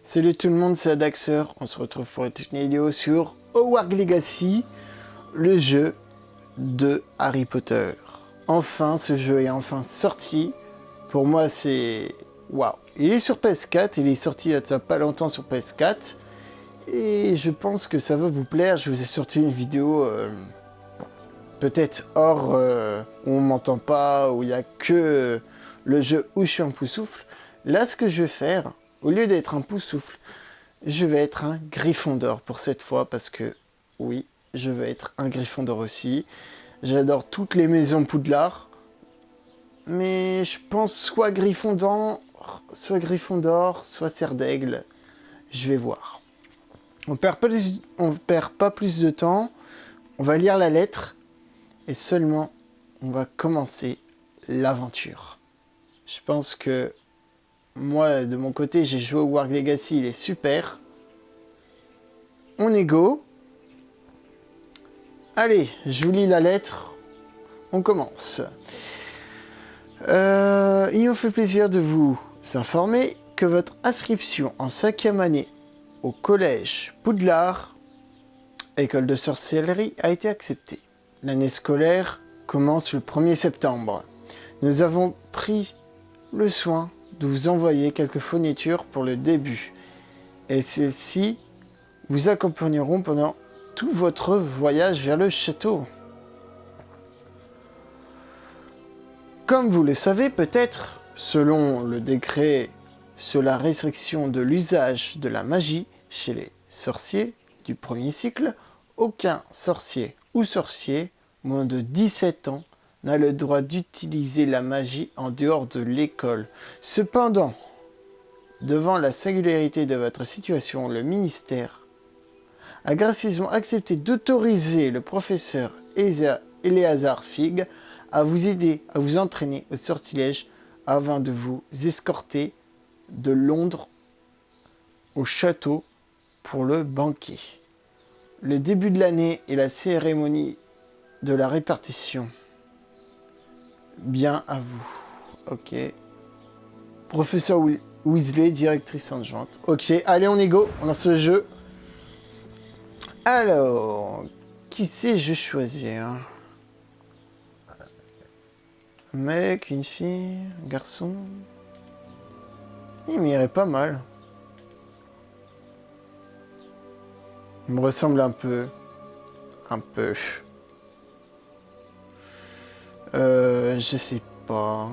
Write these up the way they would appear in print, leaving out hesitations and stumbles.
Salut tout le monde, c'est Adaxer. On se retrouve pour une vidéo sur Hogwarts Legacy, le jeu de Harry Potter. Enfin, ce jeu est enfin sorti. Pour moi, c'est... Waouh. Il est sur PS4, il est sorti il y a pas longtemps sur PS4. Et je pense que ça va vous plaire. Je vous ai sorti une vidéo peut-être hors où on m'entend pas, où il n'y a que le jeu où je suis un poussoufle. Là, ce que je vais faire, au lieu d'être un poussoufle, je vais être un Gryffondor pour cette fois parce que oui, je vais être un Gryffondor aussi. J'adore toutes les maisons Poudlard, mais je pense soit Gryffondor, soit Serre d'Aigle. Je vais voir. On perd pas plus de temps. On va lire la lettre et seulement on va commencer l'aventure. Je pense que moi, de mon côté, j'ai joué au Hogwarts Legacy, il est super. On est go. Allez, je vous lis la lettre. On commence. Il nous fait plaisir de vous informer que votre inscription en 5e année au collège Poudlard, école de sorcellerie, a été acceptée. L'année scolaire commence le 1er septembre. Nous avons pris le soin de vous envoyer quelques fournitures pour le début. Et celles-ci vous accompagneront pendant tout votre voyage vers le château. Comme vous le savez peut-être, selon le décret sur la restriction de l'usage de la magie chez les sorciers du premier cycle, aucun sorcier ou sorcier moins de 17 ans n'a le droit d'utiliser la magie en dehors de l'école. Cependant, devant la singularité de votre situation, le ministère a gracieusement accepté d'autoriser le professeur Eleazar Fig à vous aider à vous entraîner au sortilège avant de vous escorter de Londres au château pour le banquet. Le début de l'année et la cérémonie de la répartition. Bien à vous. Ok. Professeur Weasley, directrice adjointe. Ok, allez on y go, on lance le jeu. Alors, qui c'est je choisir? Un mec, une fille, un garçon. Il m'irait pas mal. Il me ressemble un peu. Un peu. Je sais pas.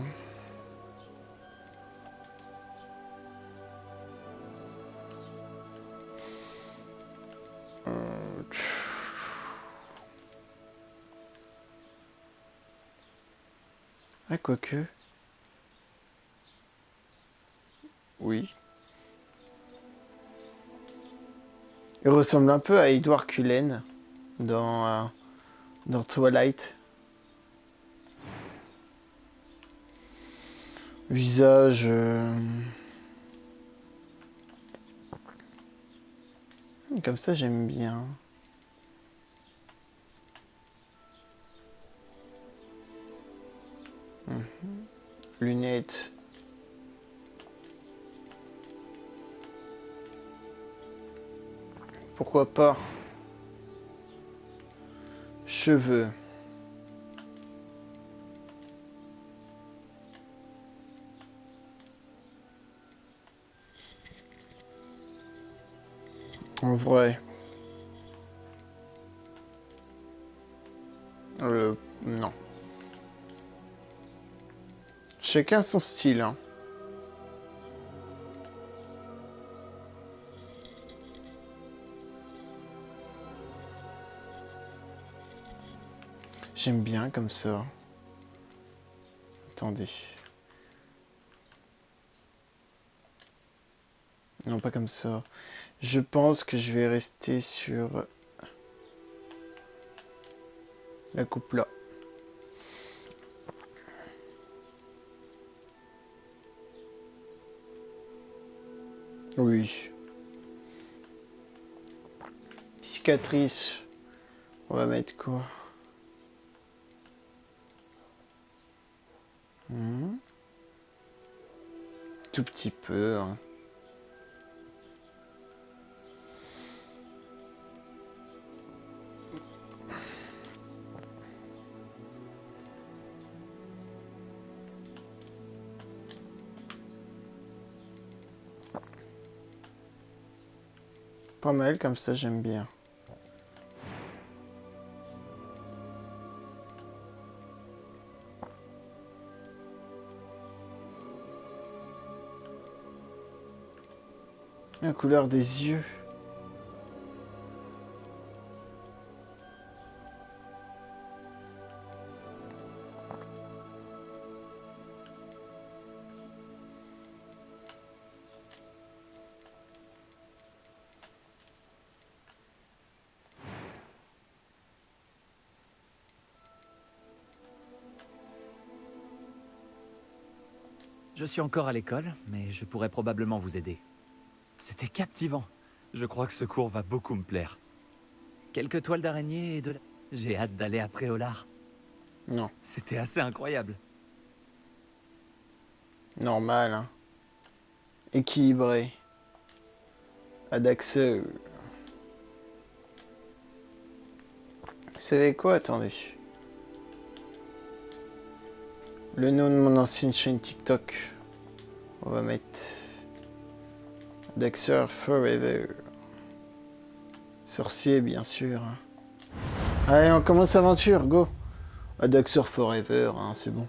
Euh, Ah, quoique. Oui. Il ressemble un peu à Edward Cullen dans Twilight. Visage. Comme ça, j'aime bien. Lunettes. Pourquoi pas? Cheveux. En vrai. Non. Chacun son style, hein. J'aime bien comme ça. Attendez. Non, pas comme ça. Je pense que je vais rester sur la coupe là. Oui. Cicatrice. On va mettre quoi? Tout petit peu, hein. Pas mal comme ça, j'aime bien. La couleur des yeux. Je suis encore à l'école, mais je pourrais probablement vous aider. C'était captivant. Je crois que ce cours va beaucoup me plaire. Quelques toiles d'araignée et de... J'ai hâte d'aller après Olar. Non, C'était assez incroyable. normal, hein. Équilibré. Adaxeux. Vous savez quoi? Attendez. Le nom de mon ancienne chaîne TikTok. On va mettre Daxter Forever. Sorcier, bien sûr. Allez, on commence l'aventure, go. Daxter Forever, hein, c'est bon.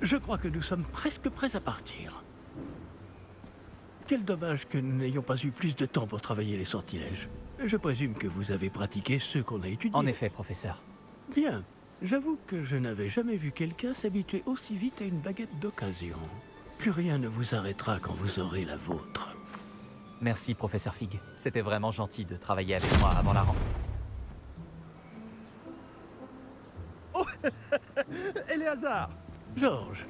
Je crois que nous sommes presque prêts à partir. Quel dommage que nous n'ayons pas eu plus de temps pour travailler les sortilèges. Je présume que vous avez pratiqué ceux qu'on a étudiés. En effet, professeur. Bien. J'avoue que je n'avais jamais vu quelqu'un s'habituer aussi vite à une baguette d'occasion. Plus rien ne vous arrêtera quand vous aurez la vôtre. Merci, professeur Fig. C'était vraiment gentil de travailler avec moi avant la rentrée. Éléazar! Georges,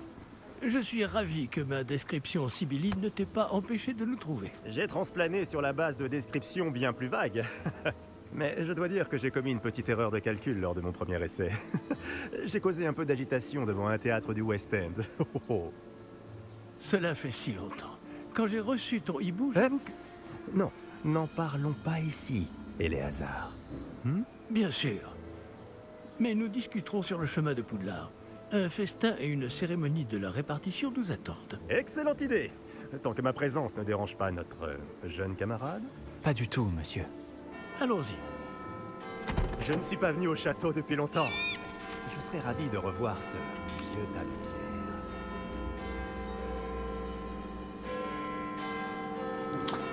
je suis ravi que ma description sibylline ne t'ait pas empêché de nous trouver. J'ai transplané sur la base de descriptions bien plus vagues. Mais je dois dire que j'ai commis une petite erreur de calcul lors de mon premier essai. J'ai causé un peu d'agitation devant un théâtre du West End. Cela fait si longtemps. Quand j'ai reçu ton hibou, j'avoue que... Non, n'en parlons pas ici, Éléazar. Bien sûr. Mais nous discuterons sur le chemin de Poudlard. Un festin et une cérémonie de la répartition nous attendent. Excellente idée! Tant que ma présence ne dérange pas notre jeune camarade. Pas du tout, monsieur. Allons-y. Je ne suis pas venu au château depuis longtemps. Je serais ravi de revoir ce vieux tas de pierre.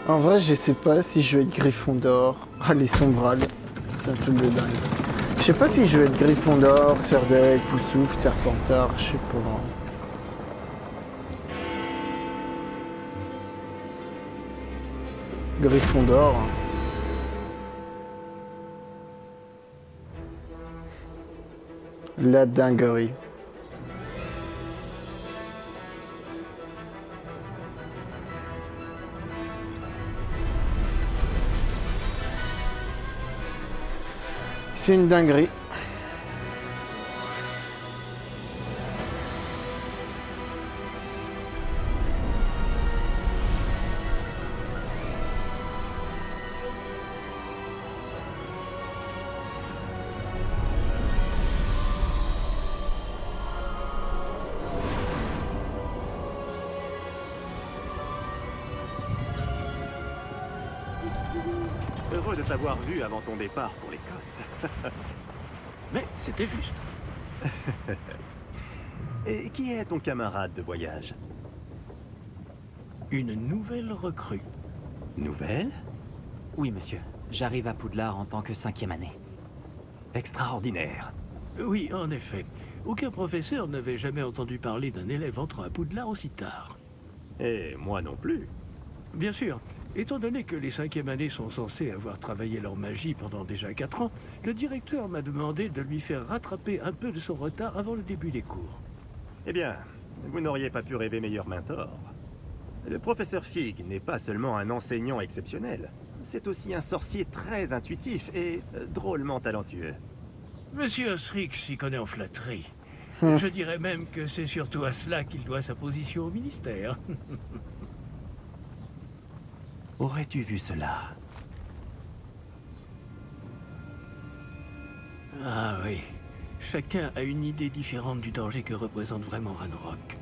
En vrai, je sais pas si je vais être Gryffondor. Ah, les sombrales. C'est un truc de dingue. Je sais pas si je vais être Gryffondor, Serdec, Poussouf, Serpentard, je sais pas. Gryffondor. La dinguerie. C'est une dinguerie. Heureux de t'avoir vu avant ton départ pour l'Écosse. Mais c'était juste. Et qui est ton camarade de voyage? Une nouvelle recrue. Nouvelle? Oui, monsieur. J'arrive à Poudlard en tant que 5e année. Extraordinaire. Oui, en effet. Aucun professeur n'avait jamais entendu parler d'un élève entrant à Poudlard aussi tard. Et moi non plus. Bien sûr, étant donné que les 5e années sont censées avoir travaillé leur magie pendant déjà 4 ans, le directeur m'a demandé de lui faire rattraper un peu de son retard avant le début des cours. Eh bien, vous n'auriez pas pu rêver meilleur mentor. Le professeur Fig n'est pas seulement un enseignant exceptionnel, c'est aussi un sorcier très intuitif et drôlement talentueux. Monsieur Osric s'y connaît en flatterie. Je dirais même que c'est surtout à cela qu'il doit sa position au ministère. Aurais-tu vu cela? Ah oui. Chacun a une idée différente du danger que représente vraiment Ranrock.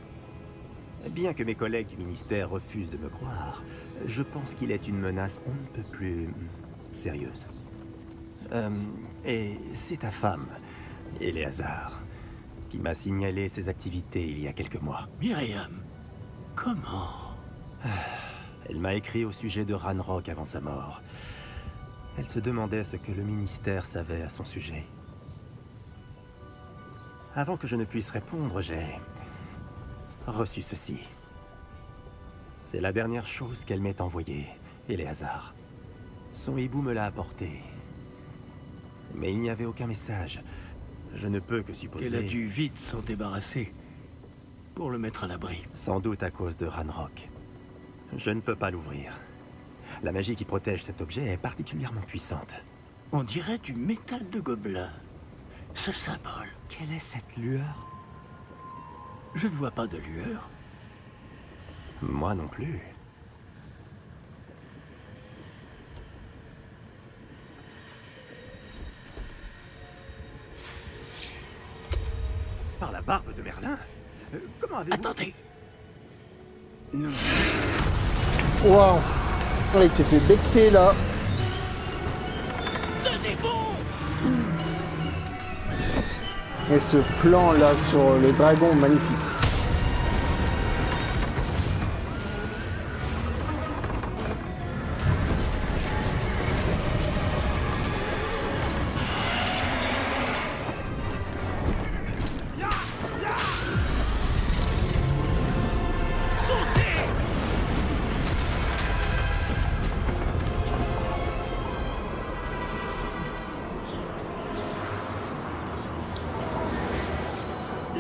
Bien que mes collègues du ministère refusent de me croire, je pense qu'il est une menace on ne peut plus sérieuse. Et c'est ta femme, Eleazar, qui m'a signalé ses activités il y a quelques mois. Myriam, comment? Elle m'a écrit au sujet de Ranrock avant sa mort. Elle se demandait ce que le ministère savait à son sujet. Avant que je ne puisse répondre, j'ai reçu ceci. C'est la dernière chose qu'elle m'ait envoyée, Eleazar. Son hibou me l'a apporté. Mais il n'y avait aucun message. Je ne peux que supposer... qu'elle a dû vite s'en débarrasser pour le mettre à l'abri. Sans doute à cause de Ranrock. Je ne peux pas l'ouvrir. La magie qui protège cet objet est particulièrement puissante. On dirait du métal de gobelin. Ce symbole. Quelle est cette lueur? Je ne vois pas de lueur. Moi non plus. Par la barbe de Merlin? Comment avez-vous... Attendez. Nous... Waouh! Ah, il s'est fait becter là. Tenez bon! Et ce plan là sur le dragon, magnifique.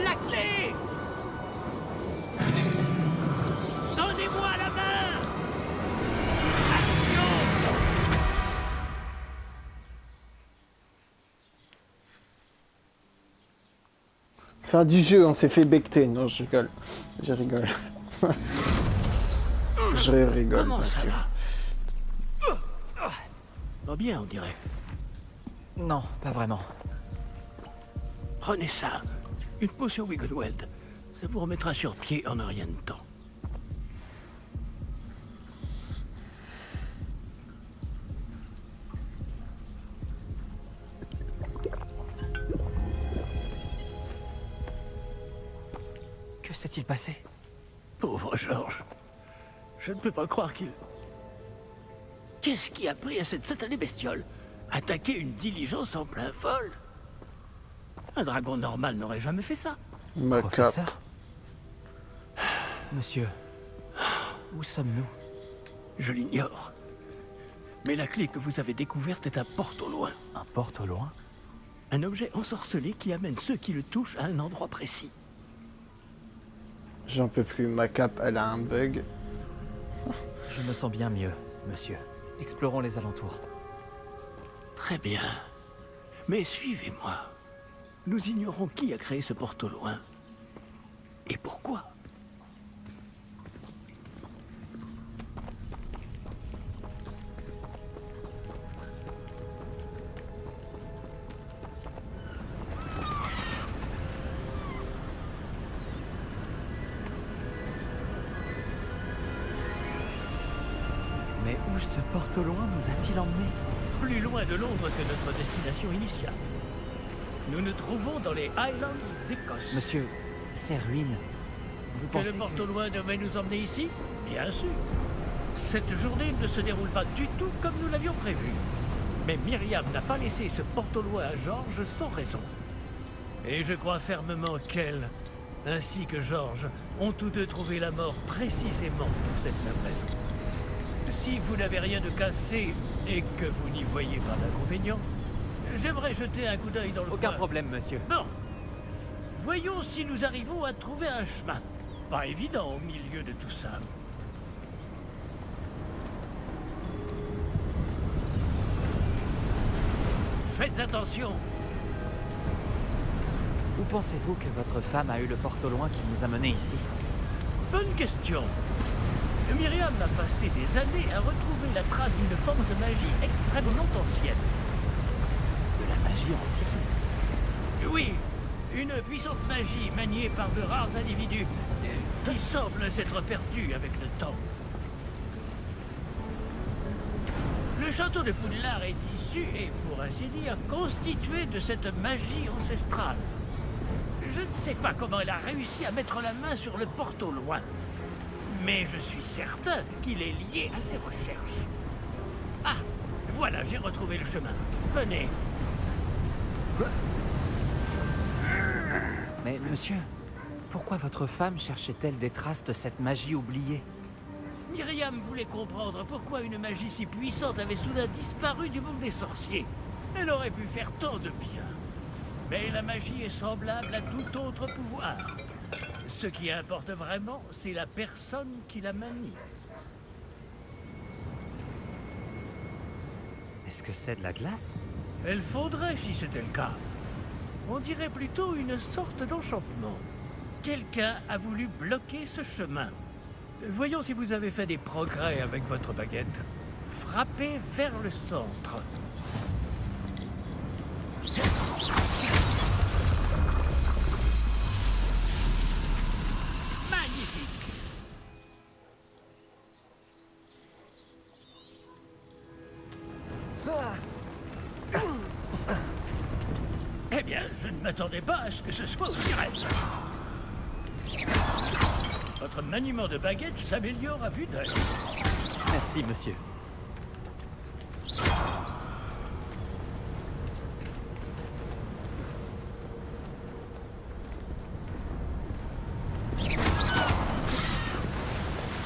La clé! Donnez-moi la main! Action! Fin du jeu, on s'est fait becter. Non, je rigole. Je rigole. Je rigole. Comment bien ça sûr. va? Pas bien, on dirait. Non, pas vraiment. Prenez ça. Une potion Wiggleweld. Ça vous remettra sur pied en un rien de temps. Que s'est-il passé? Pauvre Georges. Je ne peux pas croire qu'il... Qu'est-ce qui a pris à cette satanée bestiole? Attaquer une diligence en plein vol? Un dragon normal n'aurait jamais fait ça. Ma cape. Professeur? Monsieur, où sommes-nous? Je l'ignore. Mais la clé que vous avez découverte est un porte au loin. Un porte au loin? Un objet ensorcelé qui amène ceux qui le touchent à un endroit précis. J'en peux plus. Ma cape, elle a un bug. Je me sens bien mieux, monsieur. Explorons les alentours. Très bien. Mais suivez-moi. Nous ignorons qui a créé ce porte au loin. Et pourquoi? Mais où ce porte au loin nous a-t-il emmenés? Plus loin de Londres que notre destination initiale. Nous nous trouvons dans les Highlands d'Écosse. Monsieur, ces ruines, vous Que pensez le porte que... au loin devait nous emmener ici? Bien sûr. Cette journée ne se déroule pas du tout comme nous l'avions prévu. Mais Myriam n'a pas laissé ce porte au loin à Georges sans raison. Et je crois fermement qu'elle, ainsi que Georges, ont tous deux trouvé la mort précisément pour cette même raison. Si vous n'avez rien de cassé et que vous n'y voyez pas d'inconvénient, j'aimerais jeter un coup d'œil dans le Aucun coin. problème, monsieur. Bon. Voyons si nous arrivons à trouver un chemin. Pas évident au milieu de tout ça. Faites attention. Où pensez-vous que votre femme a eu le porte au loin qui nous a menés ici? Bonne question. Myriam a passé des années à retrouver la trace d'une forme de magie extrêmement ancienne. De la magie ancienne? Oui, une puissante magie maniée par de rares individus qui semblent s'être perdus avec le temps. Le château de Poudlard est issu et, pour ainsi dire, constitué de cette magie ancestrale. Je ne sais pas comment elle a réussi à mettre la main sur le porte au loin, mais je suis certain qu'il est lié à ses recherches. Ah, voilà, j'ai retrouvé le chemin. Venez. Mais monsieur, pourquoi votre femme cherchait-elle des traces de cette magie oubliée? Myriam voulait comprendre pourquoi une magie si puissante avait soudain disparu du monde des sorciers. Elle aurait pu faire tant de bien. Mais la magie est semblable à tout autre pouvoir. Ce qui importe vraiment, c'est la personne qui la manie. Est-ce que c'est de la glace? Elle faudrait si c'était le cas. On dirait plutôt une sorte d'enchantement. Quelqu'un a voulu bloquer ce chemin. Voyons si vous avez fait des progrès avec votre baguette. Frappez vers le centre. Magnifique. Eh bien, je ne m'attendais pas à ce que ce soit aussi raide. Votre maniement de baguette s'améliore à vue d'œil. Merci, monsieur.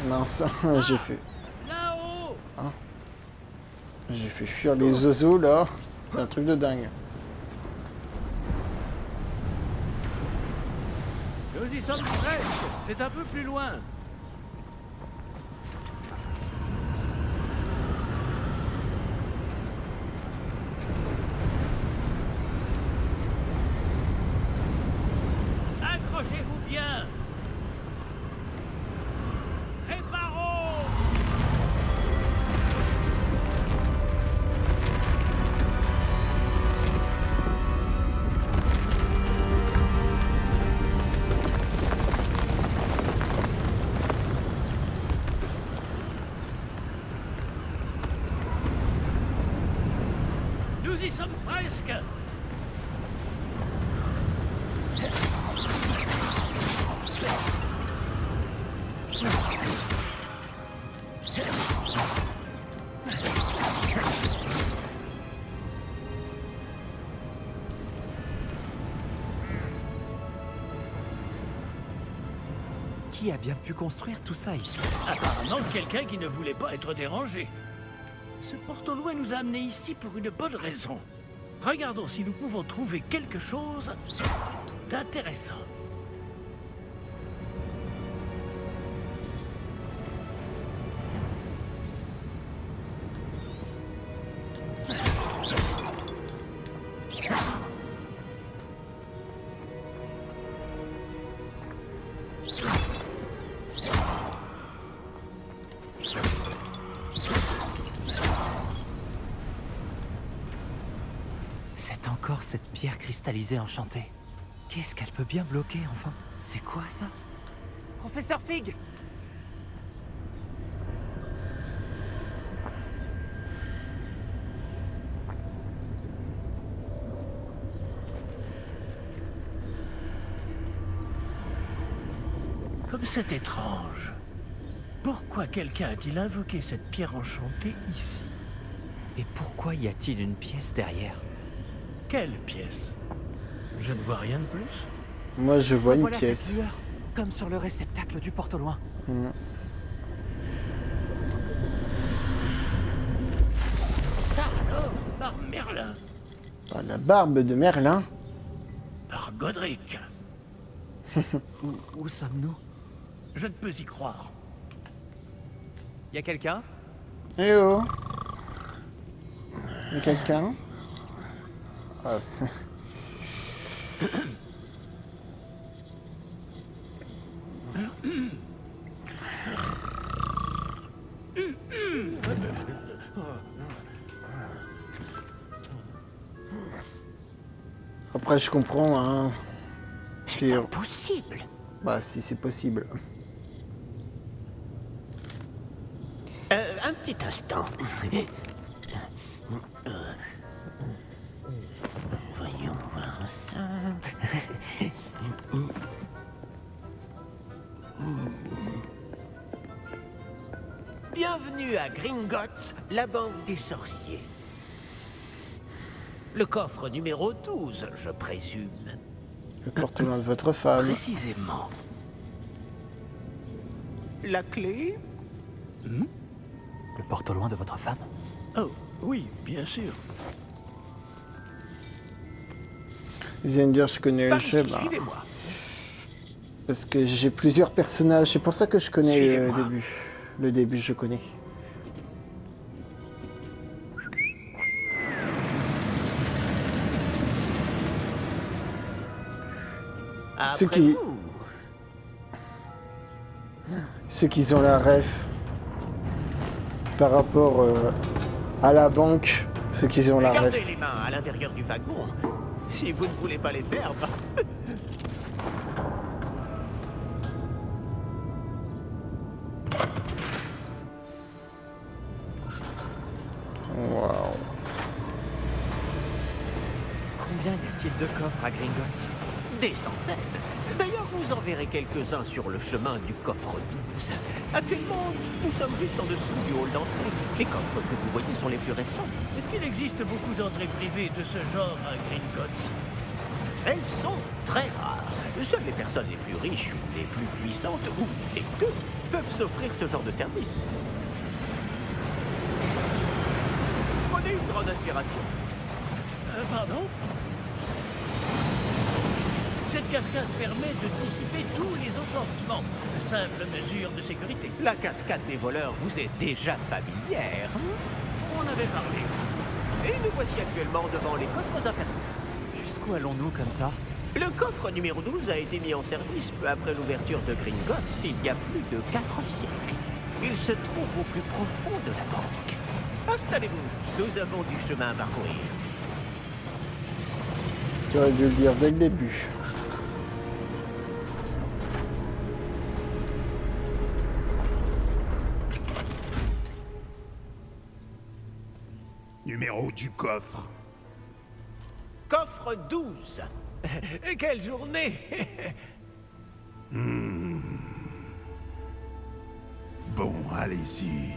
Mince, j'ai fait... Là-haut! J'ai fait fuir les oiseaux là. C'est un truc de dingue. Nous y sommes presque. C'est un peu plus loin. Accrochez-vous bien. Réparons! Nous y sommes presque. Qui a bien pu construire tout ça ici? Apparemment quelqu'un qui ne voulait pas être dérangé. Ce porte au loin nous a amenés ici pour une bonne raison. Regardons si nous pouvons trouver quelque chose d'intéressant. C'est encore cette pierre cristallisée enchantée. Qu'est-ce qu'elle peut bien bloquer, enfin? C'est quoi, ça? Professeur Fig! Comme c'est étrange. Pourquoi quelqu'un a-t-il invoqué cette pierre enchantée ici? Et pourquoi y a-t-il une pièce derrière? Quelle pièce? Je ne vois rien de plus. Moi je vois une Voilà pièce. cette lueur, comme sur le réceptacle du porte au loin. Ça alors, par Merlin, Ah, la barbe de Merlin. par Godric. Où sommes-nous? Je ne peux y croire. Y a quelqu'un? Eh oh. Y a quelqu'un? Ah, c'est... Après, je comprends, hein. C'est impossible. Bah, si c'est possible. Un petit instant. Voyons voir ça. Bienvenue à Gringotts, la banque des sorciers. Le coffre numéro 12, je présume. Le porte-main de votre femme. Précisément. La clé? Le porte-au-loin de votre femme? Oh, oui, bien sûr. Zender, je connais Par le ici, chef. suivez-moi. Parce que j'ai plusieurs personnages. C'est pour ça que je connais le Suivez-moi. début. Le début, je connais. Ceux Après qui- vous. Ceux qui ont la ref par rapport à la banque. Ceux qui ont la ref. Gardez les mains à l'intérieur du wagon, si vous ne voulez pas les perdre. Waouh. Combien y a-t-il de coffres à Gringotts? Des centaines. D'ailleurs, vous en verrez quelques-uns sur le chemin du coffre 12. Actuellement, nous sommes juste en dessous du hall d'entrée. Les coffres que vous voyez sont les plus récents. Est-ce qu'il existe beaucoup d'entrées privées de ce genre à Gringotts? Elles sont très rares. Seules les personnes les plus riches ou les plus puissantes, ou les deux, peuvent s'offrir ce genre de service. Prenez une grande inspiration. Pardon? Cette cascade permet de dissiper tous les enchantements. Simple mesure de sécurité. La cascade des voleurs vous est déjà familière. On avait parlé. Et nous voici actuellement devant les coffres infernaux. Jusqu'où allons-nous comme ça? Le coffre numéro 12 a été mis en service peu après l'ouverture de Gringotts il y a plus de 4 siècles. Il se trouve au plus profond de la banque. Installez-vous, nous avons du chemin à parcourir. Tu aurais dû le dire dès le début. Numéro du coffre. Coffre 12. Quelle journée. Bon, allez-y.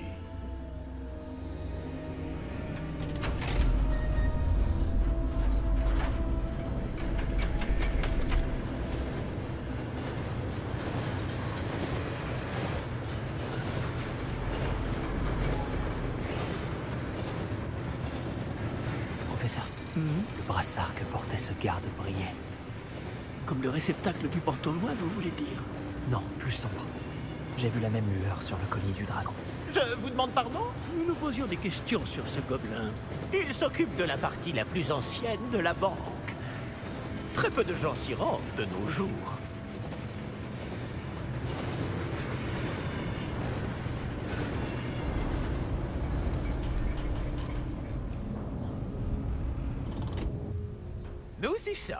Professeur, le brassard que portait ce garde brillait. Comme le réceptacle du porte-au-loin, vous voulez dire? Non, plus sombre. J'ai vu la même lueur sur le collier du dragon. Je vous demande pardon? Nous nous posions des questions sur ce gobelin. Il s'occupe de la partie la plus ancienne de la banque. Très peu de gens s'y rendent de nos jours. Nous y sommes.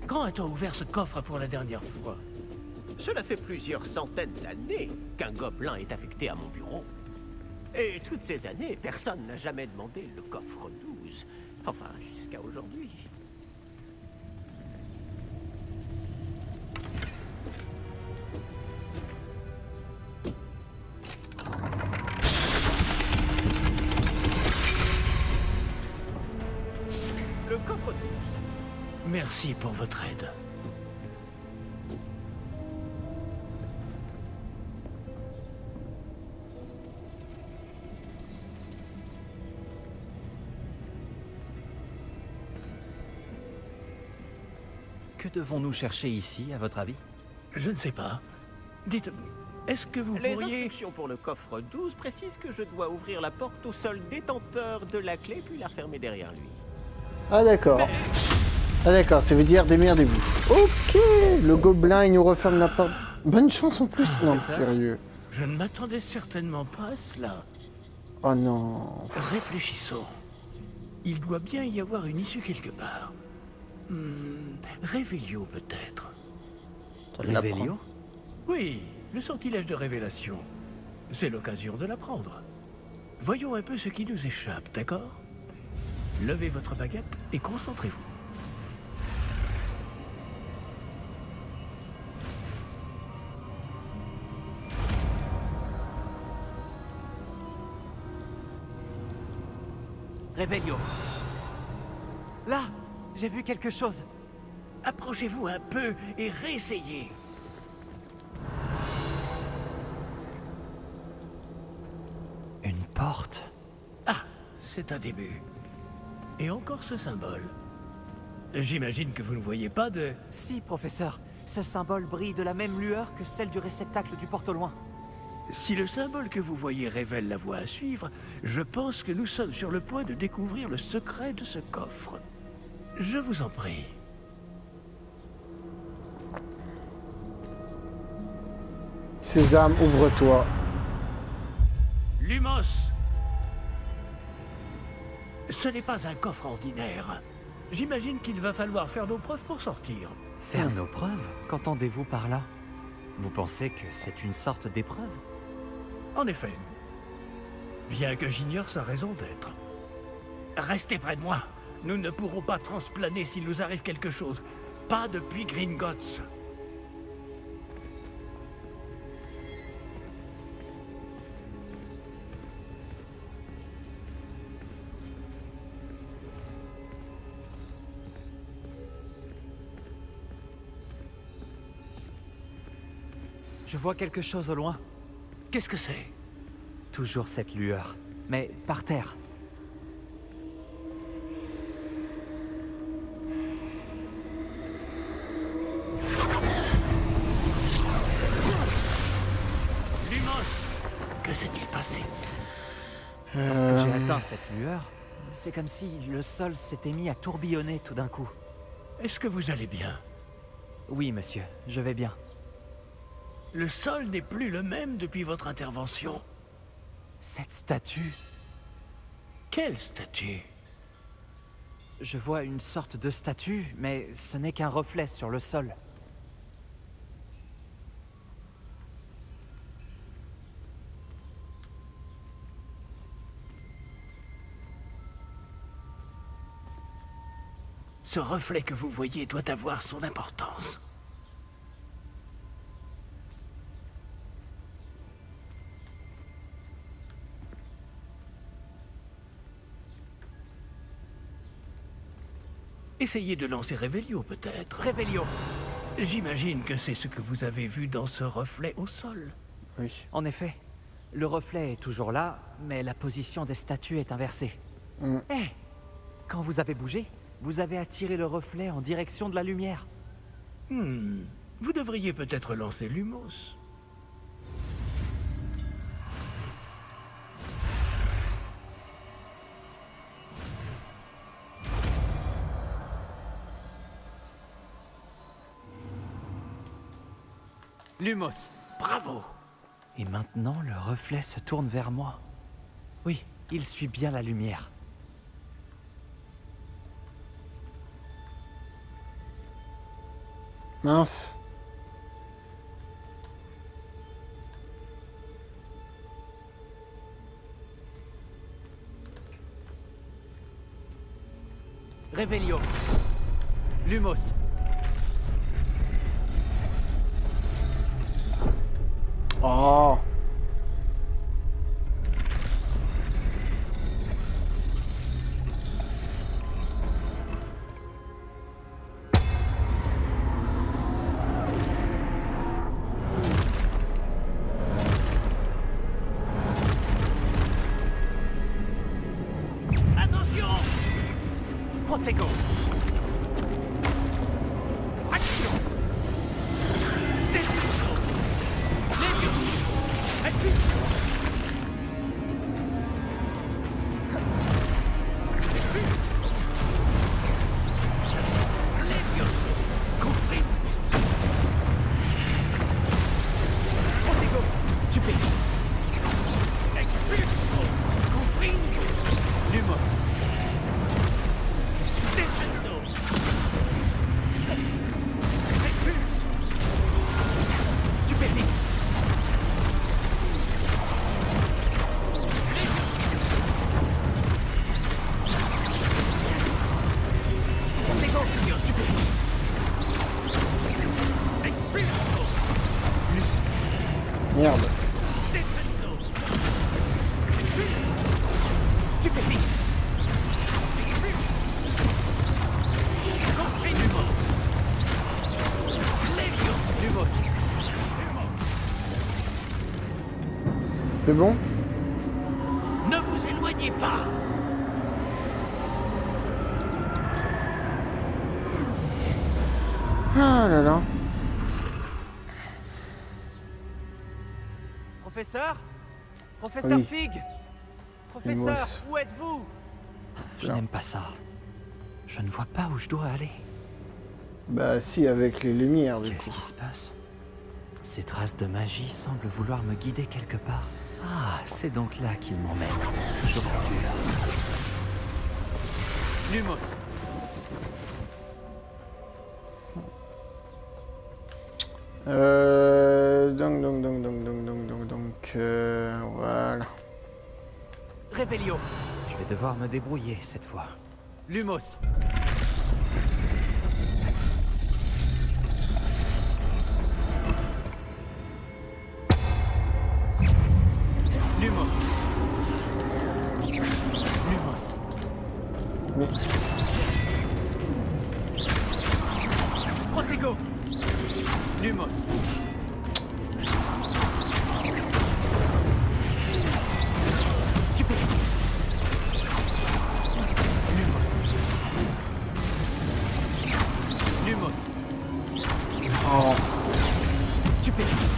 Quand a-t-on ouvert ce coffre pour la dernière fois? Cela fait plusieurs centaines d'années qu'un gobelin est affecté à mon bureau. Et toutes ces années, personne n'a jamais demandé le coffre 12. Enfin, jusqu'à aujourd'hui. Le coffre 12. Merci pour votre aide. Que devons-nous chercher ici, à votre avis? Je ne sais pas. Dites, est-ce que vous Les pourriez... instructions pour le coffre 12 précisent que je dois ouvrir la porte au seul détenteur de la clé puis la refermer derrière lui. Ah d'accord. Ah d'accord, ça veut dire démerdez-vous. Ok, le gobelin il nous referme la porte. Bonne chance en plus. Non, ça sérieux. Je ne m'attendais certainement pas à cela. Oh non. Réfléchissons. Il doit bien y avoir une issue quelque part. Révélio peut-être. Révélio? Oui, le sortilège de révélation. C'est l'occasion de l'apprendre. Voyons un peu ce qui nous échappe, d'accord? Levez votre baguette et concentrez-vous. Révélio. Là, j'ai vu quelque chose. Approchez-vous un peu et réessayez. Une porte. Ah, c'est un début. Et encore ce symbole. J'imagine que vous ne voyez pas de... Si, professeur. Ce symbole brille de la même lueur que celle du réceptacle du porte au loin. Si le symbole que vous voyez révèle la voie à suivre, je pense que nous sommes sur le point de découvrir le secret de ce coffre. Je vous en prie. Sésame, ouvre-toi. Lumos! Ce n'est pas un coffre ordinaire. J'imagine qu'il va falloir faire nos preuves pour sortir. Faire nos preuves? Qu'entendez-vous par là? Vous pensez que c'est une sorte d'épreuve? En effet. Bien que j'ignore sa raison d'être. Restez près de moi. Nous ne pourrons pas transplaner s'il nous arrive quelque chose. Pas depuis Gringotts. Je vois quelque chose au loin. Qu'est-ce que c'est? Toujours cette lueur. Mais par terre. Lumos! Que s'est-il passé? Lorsque j'ai atteint cette lueur, c'est comme si le sol s'était mis à tourbillonner tout d'un coup. Est-ce que vous allez bien? Oui, monsieur, je vais bien. Le sol n'est plus le même depuis votre intervention. Cette statue, Quelle statue? je vois une sorte de statue, mais ce n'est qu'un reflet sur le sol. Ce reflet que vous voyez doit avoir son importance. Essayez de lancer Révélio, peut-être. Révélio! J'imagine que c'est ce que vous avez vu dans ce reflet au sol. Oui. En effet, le reflet est toujours là, mais la position des statues est inversée. Mm. Eh! Quand vous avez bougé, vous avez attiré le reflet en direction de la lumière. Vous devriez peut-être lancer Lumos. Lumos! Bravo! Et maintenant, le reflet se tourne vers moi. Oui, il suit bien la lumière. Mince. Révélio! Lumos! Oh. Attention! Protego! Action! Levioso! Levioso! Impulsion! Levioso! Compris! Protego! Stupéfiant! Merde. Stupéfixe. Construis Lumos. Lumos. C'est bon? Ne vous éloignez pas. Ah là là. Professeur? Professeur Oui. Fig? Professeur, Lumos. où êtes-vous? Je Bien. n'aime pas ça. Je ne vois pas où je dois aller. Bah si, avec les lumières du Qu'est-ce coup. qui se passe? Ces traces de magie semblent vouloir me guider quelque part. Ah, c'est donc là qu'il m'emmène. Toujours cette lueur. Lumos. Voilà. Revelio. Je vais devoir me débrouiller cette fois. Lumos. Lumos. Lumos. Mais Protego. Lumos. Stupéfixe. Lumos. Lumos. oh, Stupéfixe.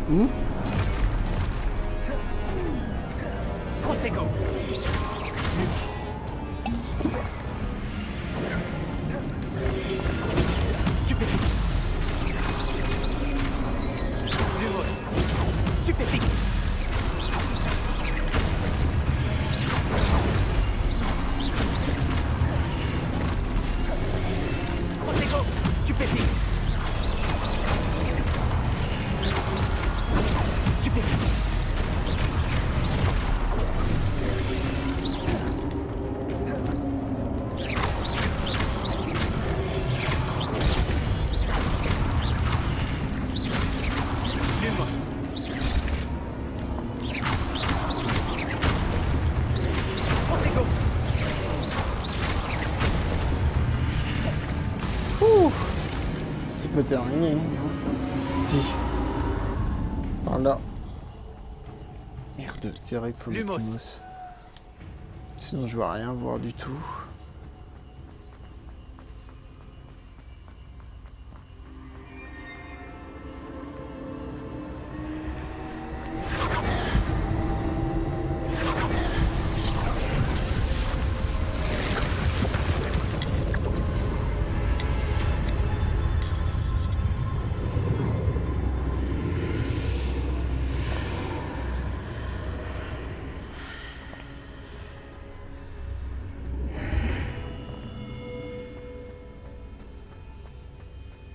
hmm? Protego. Stupéfixe. Lumos. Stupéfixe. Protego. Stupéfixe. Stupéfixe. Lumos. Protego. C'est pas terminé, non? Si. Par là. Merde, c'est vrai qu'il faut mettre Lumos. Lumos. Sinon je vais rien voir du tout.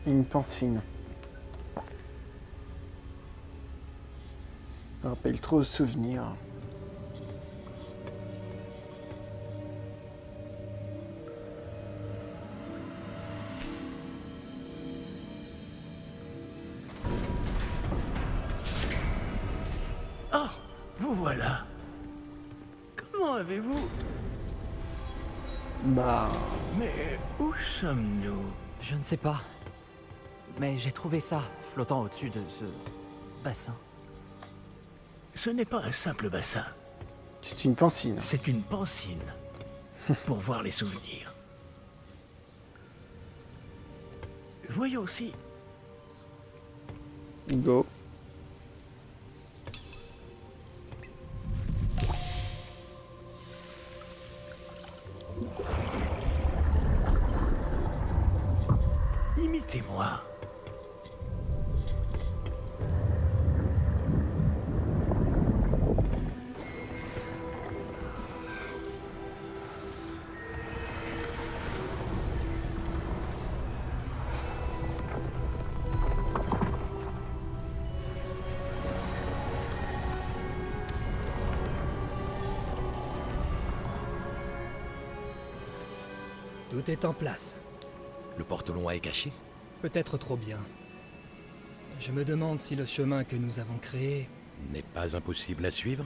Une pancine. Ça rappelle trop de souvenirs. Oh, vous voilà. Comment avez-vous... Bah, Mais où sommes-nous? Je ne sais pas. Mais j'ai trouvé ça flottant au-dessus de ce bassin. Ce n'est pas un simple bassin. c'est une pancine. C'est une pancine. Pour voir les souvenirs. Voyons si... Go. Imitez-moi. Tout est en place. Le porte-long est caché? Peut-être trop bien. Je me demande si le chemin que nous avons créé... N'est pas impossible à suivre?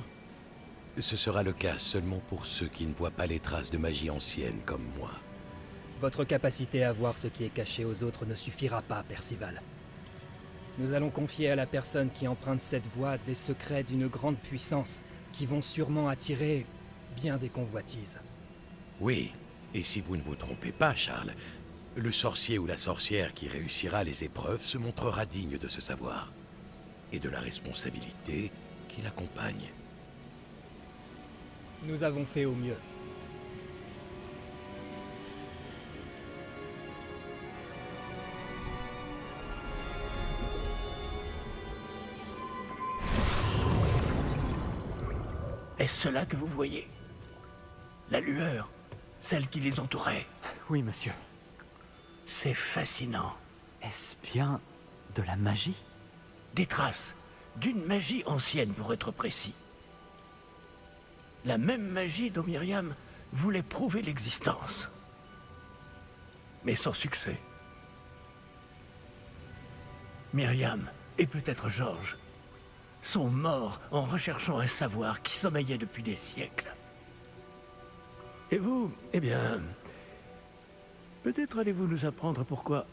Ce sera le cas seulement pour ceux qui ne voient pas les traces de magie ancienne comme moi. Votre capacité à voir ce qui est caché aux autres ne suffira pas, Percival. Nous allons confier à la personne qui emprunte cette voie des secrets d'une grande puissance qui vont sûrement attirer bien des convoitises. Oui, et si vous ne vous trompez pas, Charles, le sorcier ou la sorcière qui réussira les épreuves se montrera digne de ce savoir et de la responsabilité qui l'accompagne. Nous avons fait au mieux. Est-ce cela que vous voyez? La lueur, celle qui les entourait. Oui, monsieur. C'est fascinant. Est-ce bien de la magie? Des traces d'une magie ancienne, pour être précis. La même magie dont Myriam voulait prouver l'existence. Mais sans succès. Myriam, et peut-être Georges, sont morts en recherchant un savoir qui sommeillait depuis des siècles. Et vous, eh bien... Peut-être allez-vous nous apprendre pourquoi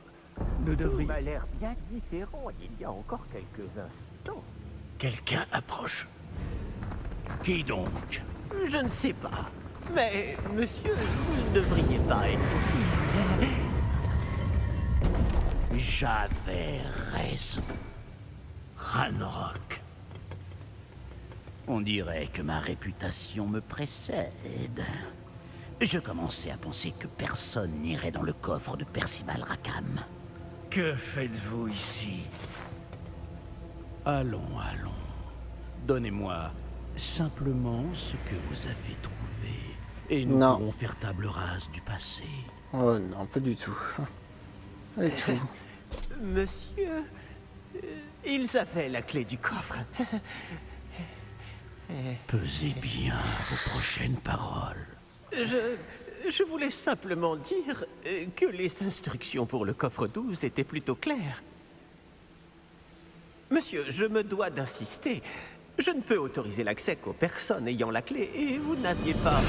nous devrions... m'a l'air bien différent il y a encore quelques instants. Quelqu'un approche. Qui donc? Je ne sais pas. Mais, monsieur, vous ne devriez pas être ici. J'avais raison. Ranrock. On dirait que ma réputation me précède. Je commençais à penser que personne n'irait dans le coffre de Percival Rackham. Que faites-vous ici? Allons, allons. Donnez-moi simplement ce que vous avez trouvé. Et nous Non. pourrons faire table rase du passé. Oh non, pas du tout. Pas du tout. Monsieur, ils avaient la clé du coffre. Pesez bien vos prochaines paroles. Je voulais simplement dire que les instructions pour le coffre 12 étaient plutôt claires. Monsieur, je me dois d'insister. Je ne peux autoriser l'accès qu'aux personnes ayant la clé, et vous n'aviez pas...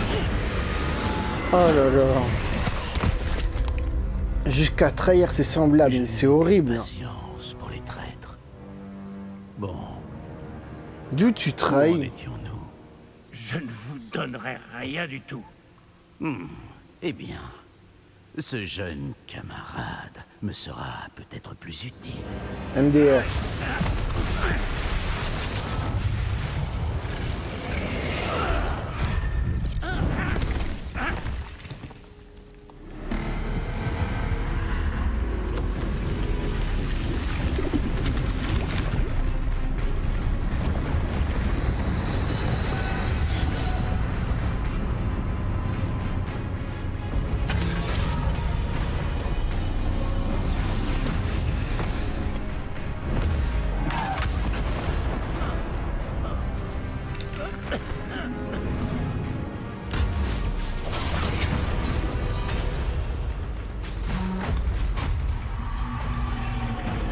Oh là là. Jusqu'à trahir ses semblables, mais c'est horrible. Patience pour les traîtres. Bon, D'où tu où en trahis? étions-nous? Je ne vous donnerai rien du tout. Eh bien, ce jeune camarade me sera peut-être plus utile. MDR.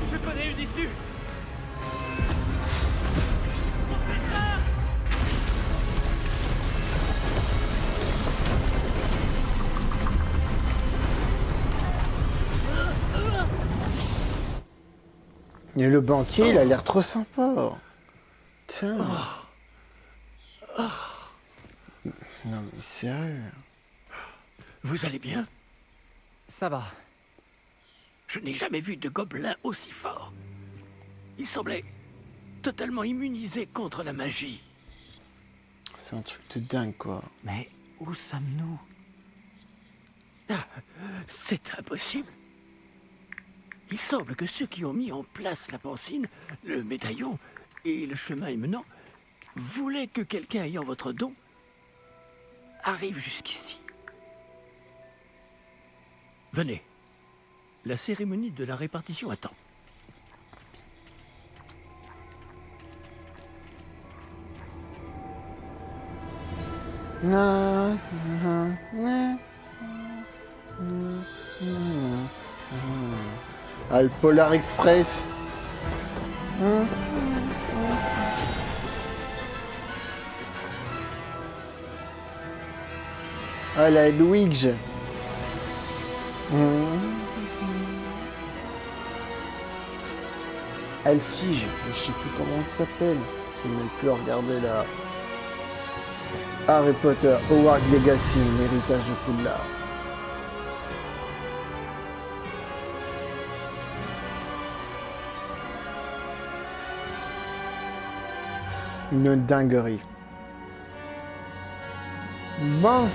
Je connais une issue. Et le banquier, il a l'air trop sympa. Tiens. Non mais sérieux. Vous allez bien? Ça va. Je n'ai jamais vu de gobelin aussi fort. Il semblait totalement immunisé contre la magie. C'est un truc de dingue quoi. Mais où sommes-nous? C'est impossible. Il semble que ceux qui ont mis en place la pancine, le médaillon et le chemin émenant voulaient que quelqu'un ayant votre don arrive jusqu'ici. Venez. La cérémonie de la répartition attend. Na, na, na, na. Ah, le Polar Express. Ah, la Luigi. Alfige, je sais plus comment ça s'appelle. Je n'ai plus regarder là. Harry Potter, Hogwarts Legacy, l'héritage de Poudlard. Une dinguerie. Bon.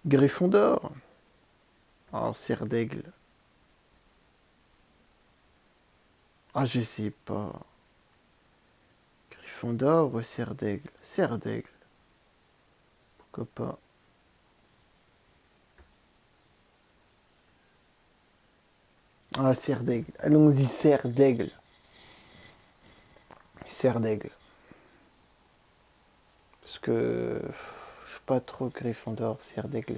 Gryffondor. Oh, serre d'aigle. Ah, je sais pas. Gryffondor ou serre d'aigle? Serre d'aigle. Pourquoi pas? Ah, serre d'aigle. Allons-y, serre d'aigle. Serre d'aigle. Parce que je suis pas trop Gryffondor, serre d'aigle.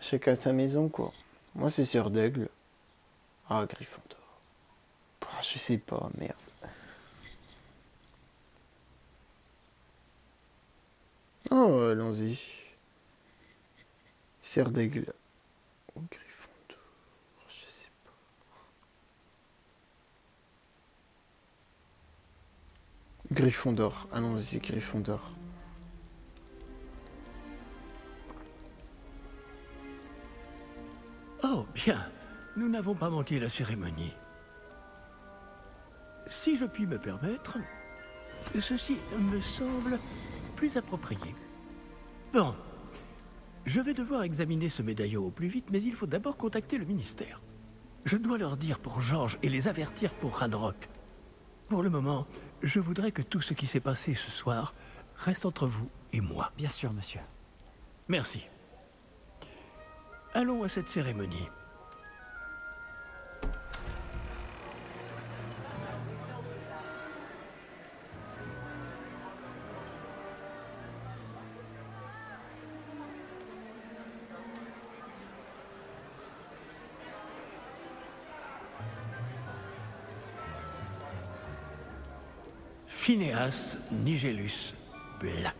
Chacun sa maison, quoi. Moi, c'est serre d'aigle. Ah, Gryffondor. Ah, je sais pas, merde. Oh, allons-y. Serre d'aigle. Oh, Gryffondor. Je sais pas. Gryffondor. Allons-y, Gryffondor. Oh, bien. Nous n'avons pas manqué la cérémonie. Si je puis me permettre, ceci me semble plus approprié. Bon, je vais devoir examiner ce médaillon au plus vite, mais il faut d'abord contacter le ministère. Je dois leur dire pour Georges et les avertir pour Ranrock. Pour le moment, je voudrais que tout ce qui s'est passé ce soir reste entre vous et moi. Bien sûr, monsieur. Merci. Allons à cette cérémonie. Phineas Nigellus Black.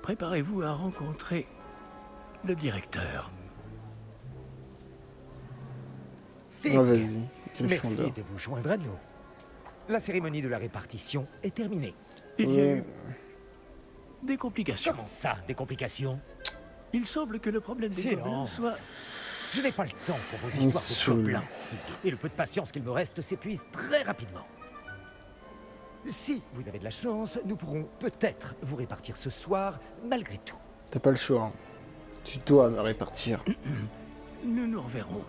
Préparez-vous à rencontrer le directeur. Ah, vas-y, Merci Gryffondor. de vous joindre à nous. La cérémonie de la répartition est terminée. Il y a Ouais. eu des complications. Comment ça, des complications? Il semble que le problème des gobelins Silence. soit... Je n'ai pas le temps pour vos Il me histoires de saoule. gobelins. Et le peu de patience qu'il me reste s'épuise très rapidement. Si vous avez de la chance, nous pourrons peut-être vous répartir ce soir, malgré tout. T'as pas le choix. Hein. Tu dois me répartir. Nous nous reverrons.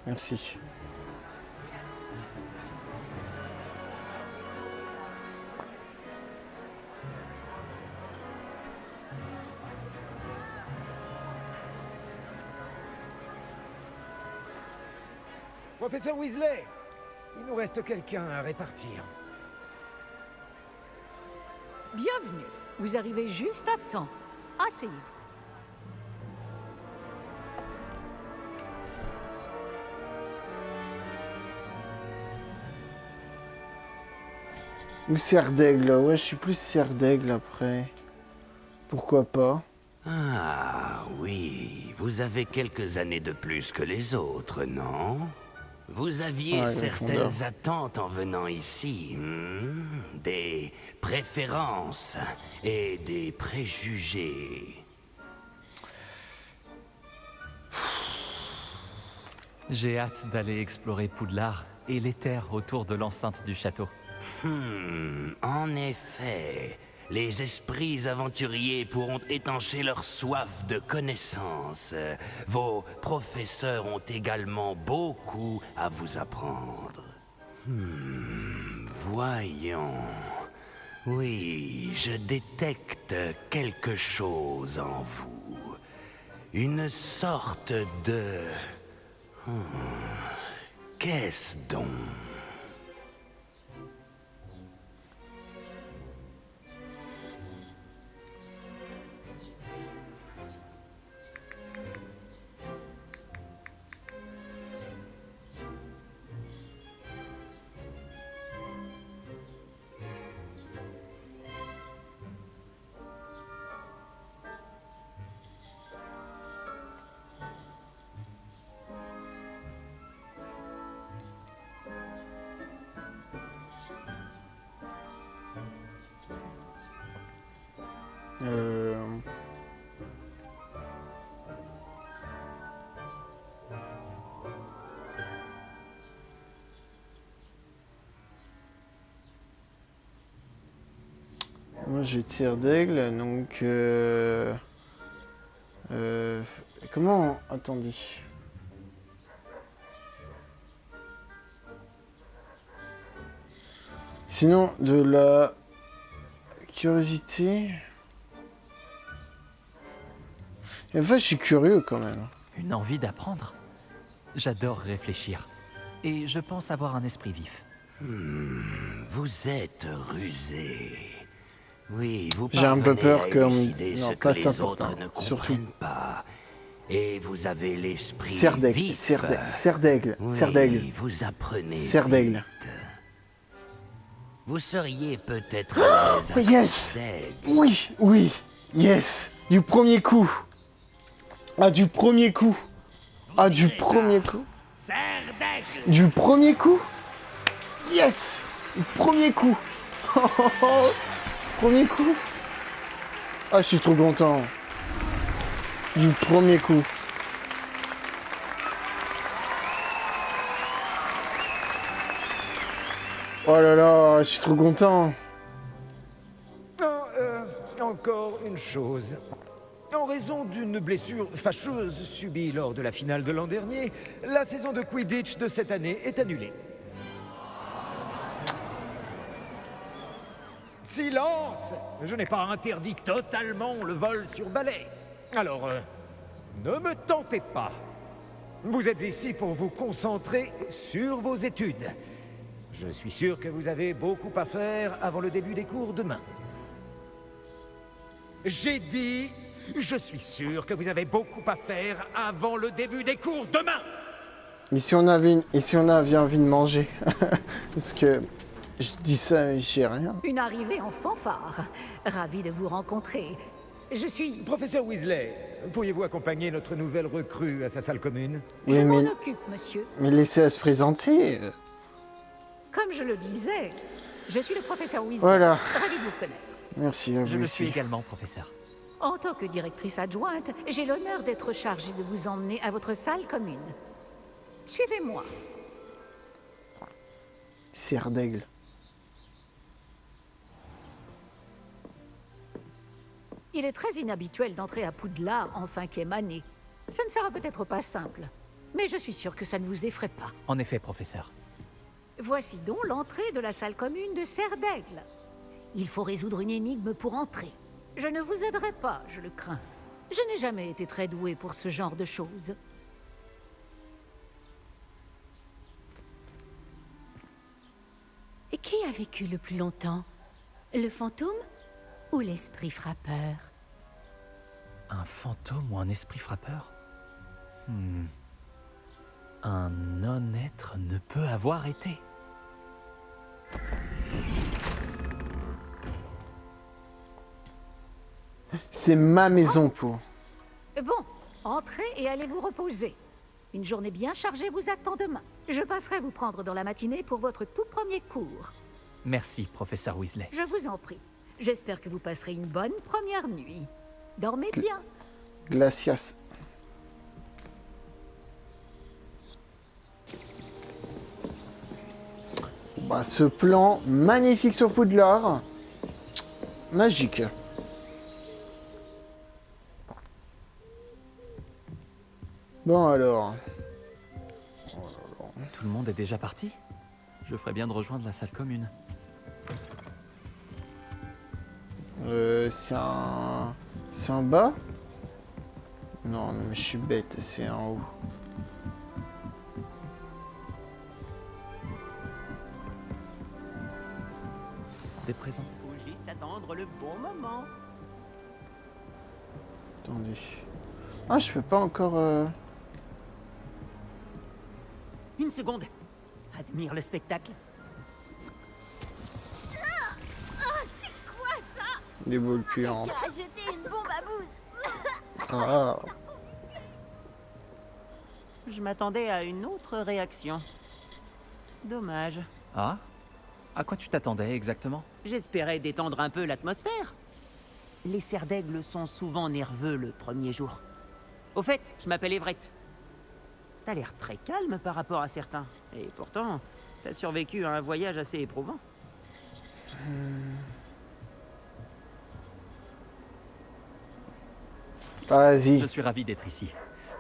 Merci. Professeur Weasley, il nous reste quelqu'un à répartir. Bienvenue. Vous arrivez juste à temps. Asseyez-vous. Ou serre d'aigle. Ouais, je suis plus serre d'aigle après. Pourquoi pas? Ah oui, vous avez quelques années de plus que les autres, non? Vous aviez Ouais, certaines Gryffondor. attentes en venant ici, des préférences et des préjugés. J'ai hâte d'aller explorer Poudlard et les terres autour de l'enceinte du château. En effet, les esprits aventuriers pourront étancher leur soif de connaissances. Vos professeurs ont également beaucoup à vous apprendre. Voyons. Oui, je détecte quelque chose en vous. Une sorte de... Qu'est-ce donc? Euh... Moi j'ai tir d'aigle, donc comment... Attendez. Sinon, de la curiosité... Et en fait, je suis curieux quand même. Une envie d'apprendre. J'adore réfléchir. Et je pense avoir un esprit vif. Vous êtes rusé. Oui, vous J'ai un peu peur que... élucider Non, ce pas que ça les pourtant. autres ne Surtout. comprennent pas. Et vous avez l'esprit Serre d'aigle, vif. serre d'aigle, Oui, serre d'aigle. vous apprenez Serre d'aigle. vite. Vous seriez peut-être à l'aise à Yes! serre d'aigle. Oui, oui, yes. Du premier coup. Ah, du premier coup. Ah, du premier coup. Serre d'aigle. Du premier coup. Yes. Du premier coup. Premier coup. Ah, je suis trop content. Du premier coup. Oh là là, je suis trop content. Encore une chose. En raison d'une blessure fâcheuse subie lors de la finale de l'an dernier, la saison de Quidditch de cette année est annulée. Silence! Je n'ai pas interdit totalement le vol sur balai. Alors, ne me tentez pas. Vous êtes ici pour vous concentrer sur vos études. Je suis sûr que vous avez beaucoup à faire avant le début des cours demain. J'ai dit, je suis sûr que vous avez beaucoup à faire avant le début des cours demain. Et si on avait envie de manger? Parce que je dis ça, j'ai rien. Une arrivée en fanfare. Ravi de vous rencontrer. Je suis... Professeur Weasley, pourriez-vous accompagner notre nouvelle recrue à sa salle commune? Je Oui, m'en mais, occupe, monsieur. mais laissez-la se présenter. Comme je le disais, je suis le professeur Weasley. Voilà. Ravi de vous connaître. Merci à vous Je le suis aussi. également, professeur. En tant que directrice adjointe, j'ai l'honneur d'être chargée de vous emmener à votre salle commune. Suivez-moi. Serre d'aigle. Il est très inhabituel d'entrer à Poudlard en 5e année. Ça ne sera peut-être pas simple, mais je suis sûre que ça ne vous effraie pas. En effet, professeur. Voici donc l'entrée de la salle commune de Serre d'Aigle. Il faut résoudre une énigme pour entrer. Je ne vous aiderai pas, je le crains. Je n'ai jamais été très douée pour ce genre de choses. Et qui a vécu le plus longtemps? Le fantôme ou l'esprit frappeur? Un fantôme ou un esprit frappeur? Un non-être ne peut avoir été. C'est ma maison pour. Bon, entrez et allez vous reposer. Une journée bien chargée vous attend demain. Je passerai vous prendre dans la matinée pour votre tout premier cours. Merci, professeur Weasley. Je vous en prie. J'espère que vous passerez une bonne première nuit. Dormez bien. Glacias. Bah, ce plan magnifique sur Poudlard. Magique. Bon alors. Tout le monde est déjà parti? Je ferais bien de rejoindre la salle commune. C'est un... C'est en bas? Non, mais je suis bête, c'est en haut. Des présents. Faut juste attendre le bon moment. Attendez. Ah, je peux pas encore... Une seconde. Admire le spectacle. Des boules puantes. A jeté une bombe à bouse. Ah. Je m'attendais à une autre réaction. Dommage. Ah? À quoi tu t'attendais exactement? J'espérais détendre un peu l'atmosphère. les cerfs d'aigle sont souvent nerveux le premier jour. Au fait, je m'appelle Everett. T'as l'air très calme par rapport à certains. Et pourtant, t'as survécu à un voyage assez éprouvant. Vas-y. Je suis ravi d'être ici.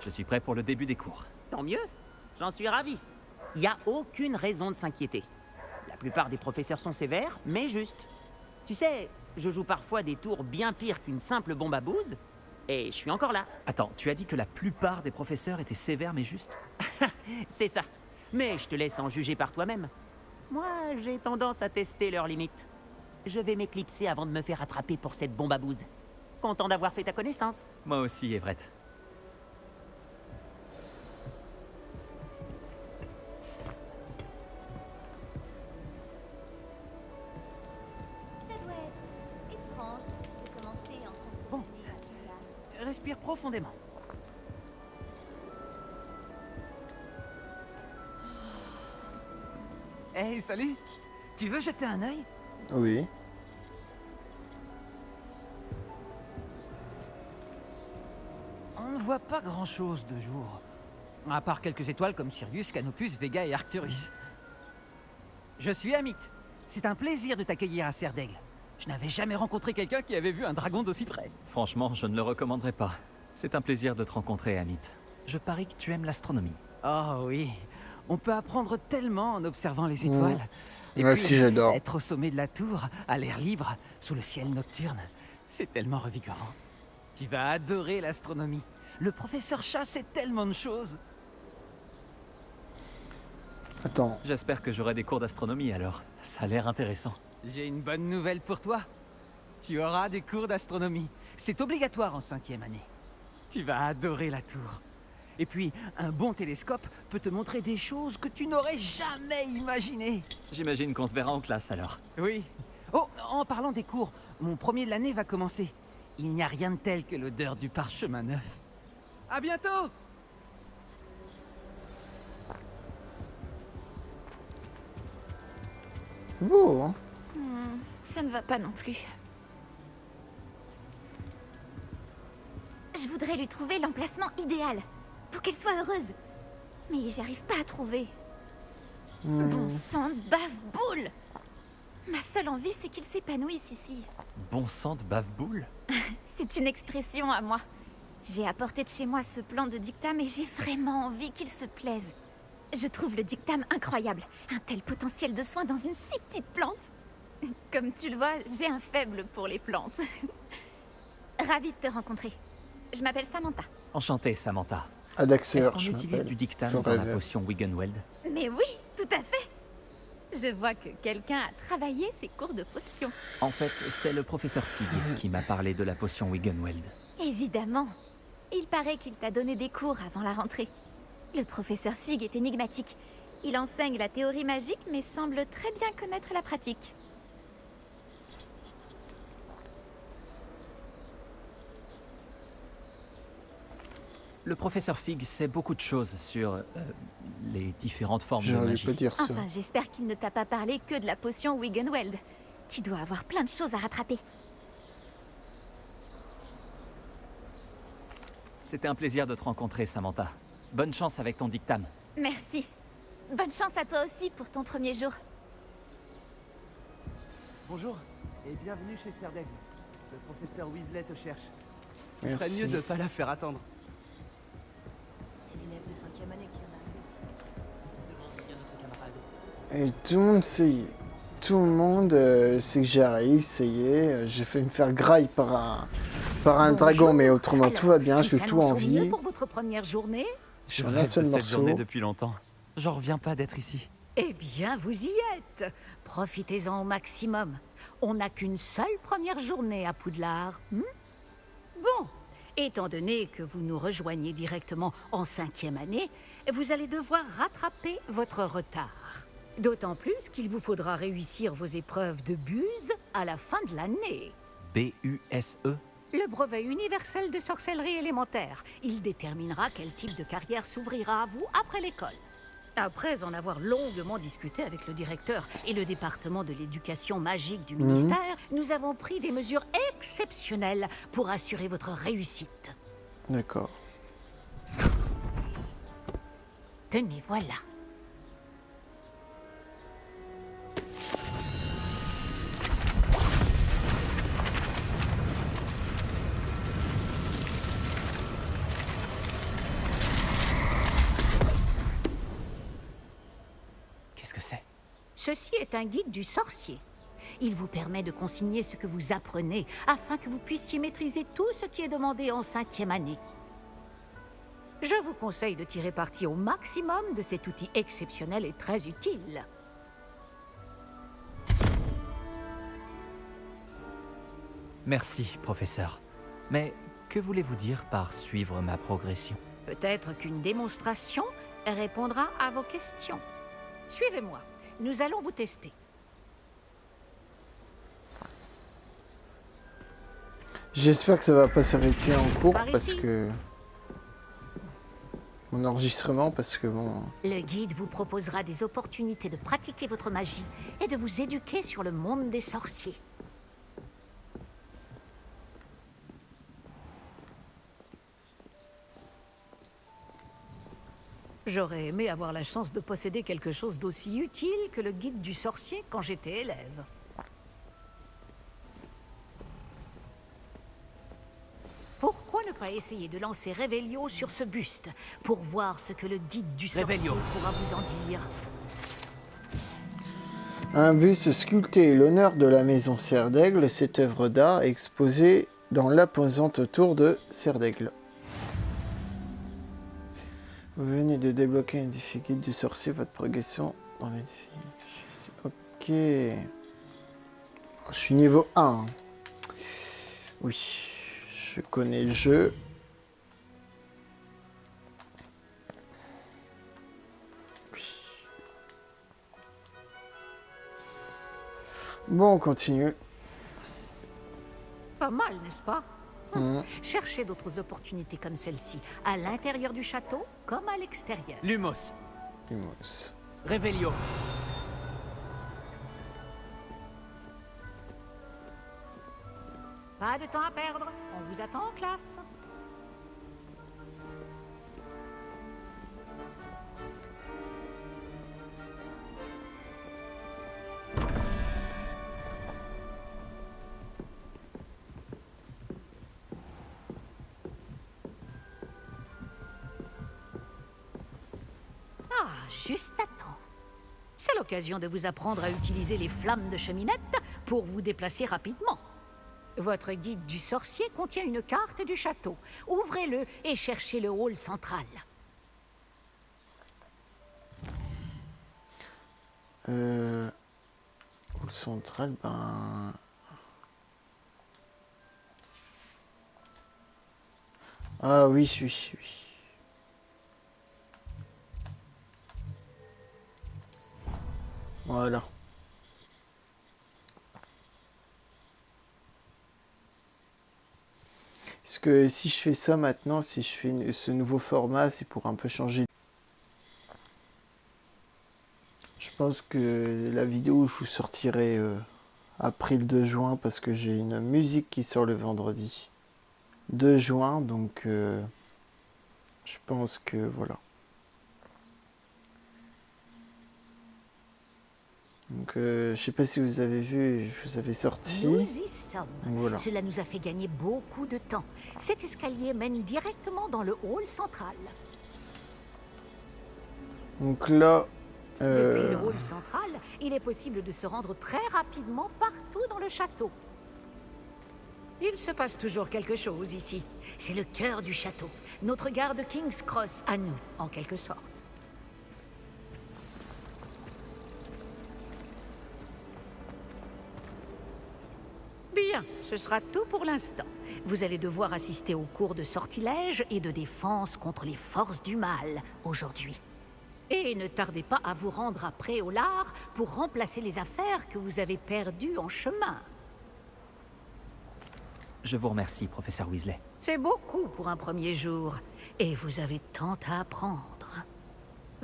Je suis prêt pour le début des cours. Tant mieux, j'en suis ravi. Il n'y a aucune raison de s'inquiéter. La plupart des professeurs sont sévères, mais justes. Tu sais, je joue parfois des tours bien pires qu'une simple bombe à bouse, et je suis encore là. Attends, tu as dit que la plupart des professeurs étaient sévères mais justes? C'est ça. Mais je te laisse en juger par toi-même. Moi, j'ai tendance à tester leurs limites. Je vais m'éclipser avant de me faire attraper pour cette bombe à bouse. Content d'avoir fait ta connaissance. Moi aussi, Everett. Ça doit être étrange de commencer en Bon, respire profondément. Hey, salut! Tu veux jeter un œil? Oui. On ne voit pas grand-chose de jour. À part quelques étoiles comme Sirius, Canopus, Vega et Arcturus. Je suis Amit. C'est un plaisir de t'accueillir à Cerf d'Aigle. Je n'avais jamais rencontré quelqu'un qui avait vu un dragon d'aussi près. Franchement, je ne le recommanderais pas. C'est un plaisir de te rencontrer, Amit. Je parie que tu aimes l'astronomie. Oh oui, on peut apprendre tellement en observant les étoiles. Et Moi puis, aussi, j'adore. être au sommet de la tour, à l'air libre, sous le ciel nocturne, c'est tellement revigorant. Tu vas adorer l'astronomie. Le professeur Chat sait tellement de choses. Attends. J'espère que j'aurai des cours d'astronomie alors. Ça a l'air intéressant. J'ai une bonne nouvelle pour toi. Tu auras des cours d'astronomie. C'est obligatoire en 5e année. Tu vas adorer la tour. Et puis, un bon télescope peut te montrer des choses que tu n'aurais jamais imaginées. J'imagine qu'on se verra en classe alors. Oui. Oh, en parlant des cours, mon premier de l'année va commencer. Il n'y a rien de tel que l'odeur du parchemin neuf. À bientôt! Beau, hein? Ça ne va pas non plus. Je voudrais lui trouver l'emplacement idéal pour qu'elle soit heureuse. Mais j'arrive pas à trouver. Bon sang de bave-boule! Ma seule envie, c'est qu'il s'épanouisse ici. Bon sang de bave-boule? C'est une expression à moi. J'ai apporté de chez moi ce plant de dictame et j'ai vraiment envie qu'il se plaise. Je trouve le dictame incroyable. Un tel potentiel de soin dans une si petite plante. Comme tu le vois, j'ai un faible pour les plantes. Ravie de te rencontrer. Je m'appelle Samantha. Enchanté, Samantha. Adaxer, Est-ce qu'on utilise du dictame dans la potion Wiggenweld? Mais oui, tout à fait. Je vois que quelqu'un a travaillé ses cours de potions. En fait, c'est le professeur Fig qui m'a parlé de la potion Wiggenweld. Évidemment. Il paraît qu'il t'a donné des cours avant la rentrée. Le professeur Fig est énigmatique. Il enseigne la théorie magique, mais semble très bien connaître la pratique. Le professeur Fig sait beaucoup de choses sur les différentes formes de J'aurais magie. pas dire ça. Enfin, j'espère qu'il ne t'a pas parlé que de la potion Wiggenweld. Tu dois avoir plein de choses à rattraper. C'était un plaisir de te rencontrer, Samantha. Bonne chance avec ton dictame. Merci. Bonne chance à toi aussi pour ton premier jour. Bonjour, et bienvenue chez Cerf d'Aigle. Le professeur Weasley te cherche. Il Merci. ferait mieux de pas la faire attendre. C'est l'élève de 5e année qui vient d'arriver. Et tout le monde sait. Tout le monde sait que j'arrive, ça y est. J'ai fait me faire graille par un dragon, mais autrement tout va bien, j'ai tout en s'annonce au mieux vie. pour votre première journée? Je Voilà, rêve de seul cette morceau. journée depuis longtemps. J'en reviens pas d'être ici. Eh bien, vous y êtes. Profitez-en au maximum. On n'a qu'une seule première journée à Poudlard. Bon, étant donné que vous nous rejoignez directement en 5e année, vous allez devoir rattraper votre retard. D'autant plus qu'il vous faudra réussir vos épreuves de buse à la fin de l'année. B-U-S-E? Le brevet universel de sorcellerie élémentaire. Il déterminera quel type de carrière s'ouvrira à vous après l'école. Après en avoir longuement discuté avec le directeur et le département de l'éducation magique du ministère, nous avons pris des mesures exceptionnelles pour assurer votre réussite. D'accord. Tenez, voilà. Qu'est-ce que c'est? Ceci est un guide du sorcier. Il vous permet de consigner ce que vous apprenez afin que vous puissiez maîtriser tout ce qui est demandé en 5e année. Je vous conseille de tirer parti au maximum de cet outil exceptionnel et très utile. Merci, professeur. Mais que voulez-vous dire par suivre ma progression? Peut-être qu'une démonstration répondra à vos questions. Suivez-moi, nous allons vous tester. J'espère que ça va pas s'arrêter en cours Par parce ici. que... Mon enregistrement parce que bon... Le guide vous proposera des opportunités de pratiquer votre magie et de vous éduquer sur le monde des sorciers. J'aurais aimé avoir la chance de posséder quelque chose d'aussi utile que le guide du sorcier quand j'étais élève. Pourquoi ne pas essayer de lancer Revelio sur ce buste pour voir ce que le guide du sorcier pourra vous en dire? Un buste sculpté l'honneur de la maison Serre d'Aigle, cette œuvre d'art est exposée dans l'imposante tour de Serre d'Aigle. Vous venez de débloquer un défi guide du sorcier, votre progression dans les défis. Ok. Je suis niveau 1. Oui, je connais le jeu. Bon, on continue. Pas mal, n'est-ce pas? Cherchez d'autres opportunités comme celle-ci, à l'intérieur du château comme à l'extérieur. Lumos. Lumos. Revelio. Pas de temps à perdre, on vous attend en classe. Ah, juste à temps. C'est l'occasion de vous apprendre à utiliser les flammes de cheminette pour vous déplacer rapidement. Votre guide du sorcier contient une carte du château. Ouvrez-le et cherchez le hall central. Hall central, ben... Ah oui, oui. Voilà. Parce que si je fais ça maintenant, si je fais ce nouveau format, c'est pour un peu changer. Je pense que la vidéo, je vous sortirai après le 2 juin parce que j'ai une musique qui sort le vendredi 2 juin, donc je pense que voilà. Donc je sais pas si vous avez vu, je vous avais sorti. Nous y sommes. Voilà. Cela nous a fait gagner beaucoup de temps. Cet escalier mène directement dans le hall central. Donc là... Depuis le hall central, il est possible de se rendre très rapidement partout dans le château. Il se passe toujours quelque chose ici. C'est le cœur du château. Notre gare de King's Cross à nous, en quelque sorte. Bien, ce sera tout pour l'instant. Vous allez devoir assister aux cours de sortilège et de défense contre les forces du mal aujourd'hui. Et ne tardez pas à vous rendre à Préolard pour remplacer les affaires que vous avez perdues en chemin. Je vous remercie, professeur Weasley. C'est beaucoup pour un premier jour. Et vous avez tant à apprendre.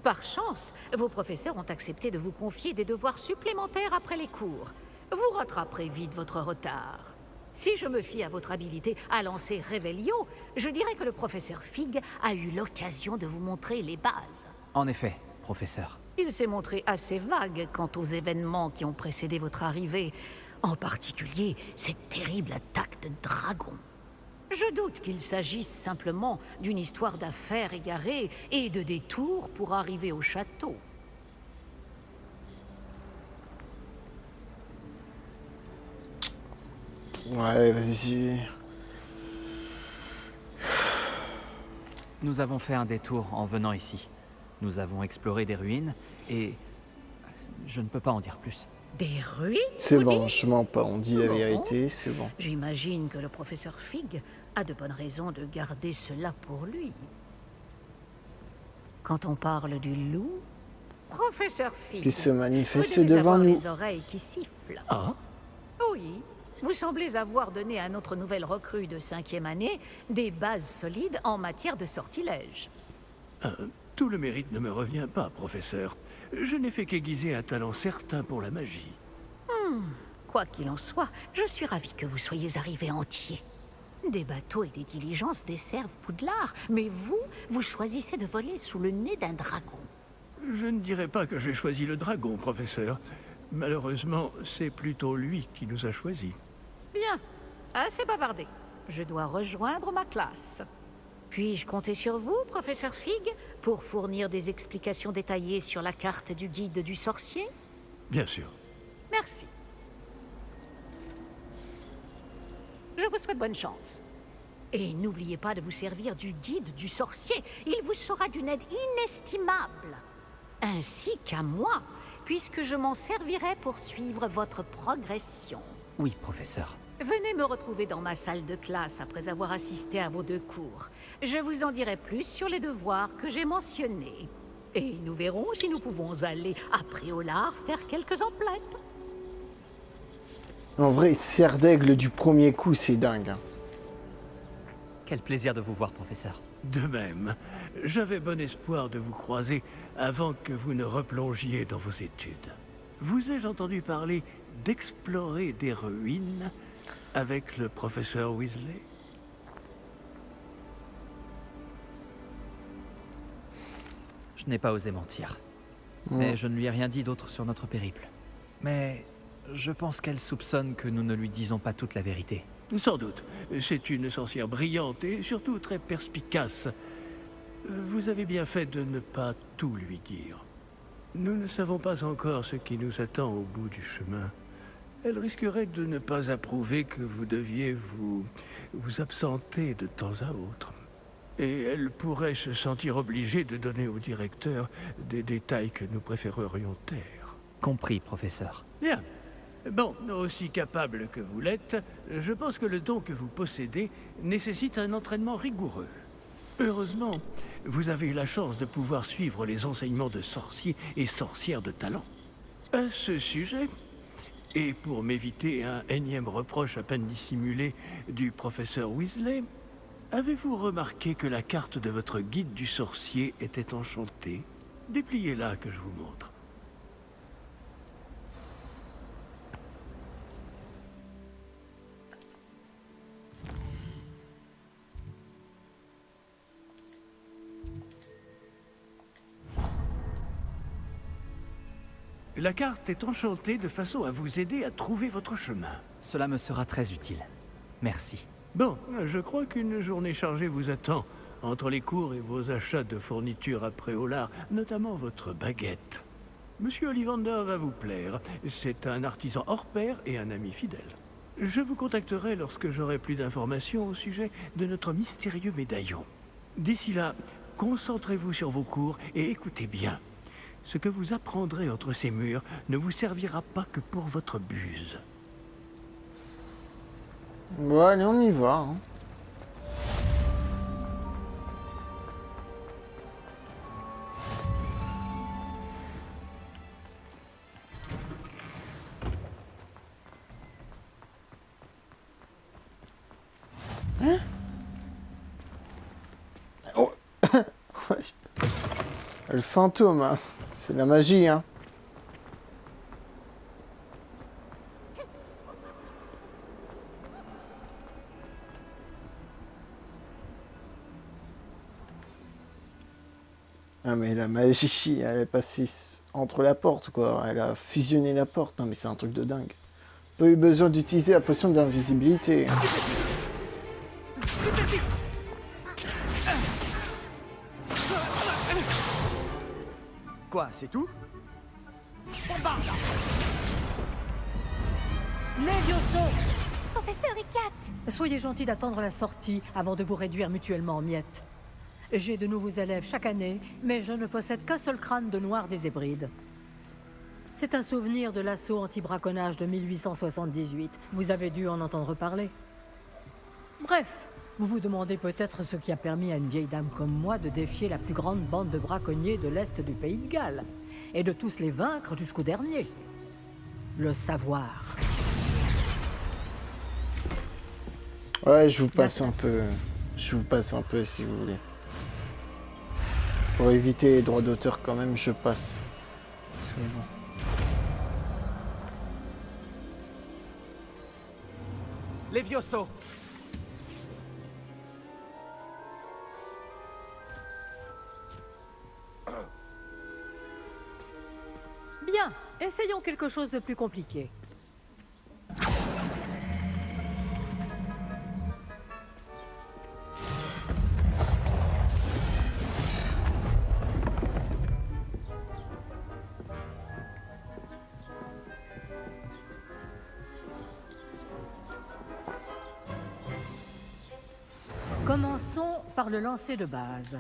Par chance, vos professeurs ont accepté de vous confier des devoirs supplémentaires après les cours. Vous rattraperez vite votre retard. Si je me fie à votre habilité à lancer Revelio, je dirais que le professeur Fig a eu l'occasion de vous montrer les bases. En effet, professeur. Il s'est montré assez vague quant aux événements qui ont précédé votre arrivée, en particulier cette terrible attaque de dragon. Je doute qu'il s'agisse simplement d'une histoire d'affaires égarées et de détours pour arriver au château. Ouais, vas-y. Nous avons fait un détour en venant ici. Nous avons exploré des ruines et... je ne peux pas en dire plus. Des ruines? C'est vous bon, dites? je mens pas, on dit la Bon. vérité, c'est bon. J'imagine que le professeur Fig a de bonnes raisons de garder cela pour lui. Quand on parle du loup, professeur Fig, Qui se manifeste vous devez devant avoir nous. les oreilles qui sifflent. Ah? Oui, vous semblez avoir donné à notre nouvelle recrue de 5e année des bases solides en matière de sortilège. Tout le mérite ne me revient pas, professeur. Je n'ai fait qu'aiguiser un talent certain pour la magie. Quoi qu'il en soit, je suis ravi que vous soyez arrivé entier. Des bateaux et des diligences desservent Poudlard, mais vous choisissez de voler sous le nez d'un dragon. Je ne dirais pas que j'ai choisi le dragon, professeur. Malheureusement, c'est plutôt lui qui nous a choisis. Bien, assez bavardé. Je dois rejoindre ma classe. Puis-je compter sur vous, professeur Fig, pour fournir des explications détaillées sur la carte du guide du sorcier? Bien sûr. Merci. Je vous souhaite bonne chance. Et n'oubliez pas de vous servir du guide du sorcier. Il vous sera d'une aide inestimable. Ainsi qu'à moi, puisque je m'en servirai pour suivre votre progression. Oui, professeur. Venez me retrouver dans ma salle de classe après avoir assisté à vos 2 cours. Je vous en dirai plus sur les devoirs que j'ai mentionnés. Et nous verrons si nous pouvons aller à Préolard faire quelques emplettes. En vrai, serre d'aigle du premier coup, c'est dingue. Hein. Quel plaisir de vous voir, professeur. De même, j'avais bon espoir de vous croiser avant que vous ne replongiez dans vos études. Vous ai-je entendu parler d'explorer des ruines avec le professeur Weasley? Je n'ai pas osé mentir. Mais je ne lui ai rien dit d'autre sur notre périple. Mais je pense qu'elle soupçonne que nous ne lui disons pas toute la vérité. Sans doute. C'est une sorcière brillante et surtout très perspicace. Vous avez bien fait de ne pas tout lui dire. Nous ne savons pas encore ce qui nous attend au bout du chemin. Elle risquerait de ne pas approuver que vous deviez vous absenter de temps à autre. Et elle pourrait se sentir obligée de donner au directeur des détails que nous préférerions taire. Compris, professeur. Bien. Bon, aussi capable que vous l'êtes, je pense que le don que vous possédez nécessite un entraînement rigoureux. Heureusement, vous avez eu la chance de pouvoir suivre les enseignements de sorciers et sorcières de talent. À ce sujet, et pour m'éviter un énième reproche à peine dissimulé du professeur Weasley, avez-vous remarqué que la carte de votre guide du sorcier était enchantée? Dépliez-la que je vous montre. La carte est enchantée de façon à vous aider à trouver votre chemin. Cela me sera très utile. Merci. Bon, je crois qu'une journée chargée vous attend, entre les cours et vos achats de fournitures à Préolard, notamment votre baguette. Monsieur Ollivander va vous plaire. C'est un artisan hors pair et un ami fidèle. Je vous contacterai lorsque j'aurai plus d'informations au sujet de notre mystérieux médaillon. D'ici là, concentrez-vous sur vos cours et écoutez bien. Ce que vous apprendrez entre ces murs ne vous servira pas que pour votre buse. Bon, allez, on y va. Hein. Hein? Oh. Ouais. Le fantôme, hein. C'est la magie, hein. Ah mais la magie, elle est passée entre la porte, quoi. Elle a fusionné la porte. Non mais c'est un truc de dingue. Pas eu besoin d'utiliser la potion d'invisibilité. Quoi, c'est tout? Levioso! Professeur Ikat! Soyez gentil d'attendre la sortie avant de vous réduire mutuellement en miettes. J'ai de nouveaux élèves chaque année, mais je ne possède qu'un seul crâne de noir des Hébrides. C'est un souvenir de l'assaut anti-braconnage de 1878. Vous avez dû en entendre parler. Bref, vous vous demandez peut-être ce qui a permis à une vieille dame comme moi de défier la plus grande bande de braconniers de l'Est du pays de Galles, et de tous les vaincre jusqu'au dernier. Le savoir. Ouais, je vous passe un peu. Je vous passe un peu si vous voulez. Pour éviter les droits d'auteur quand même, je passe. C'est bon. Levioso! Bien, essayons quelque chose de plus compliqué. Commençons par le lancer de base.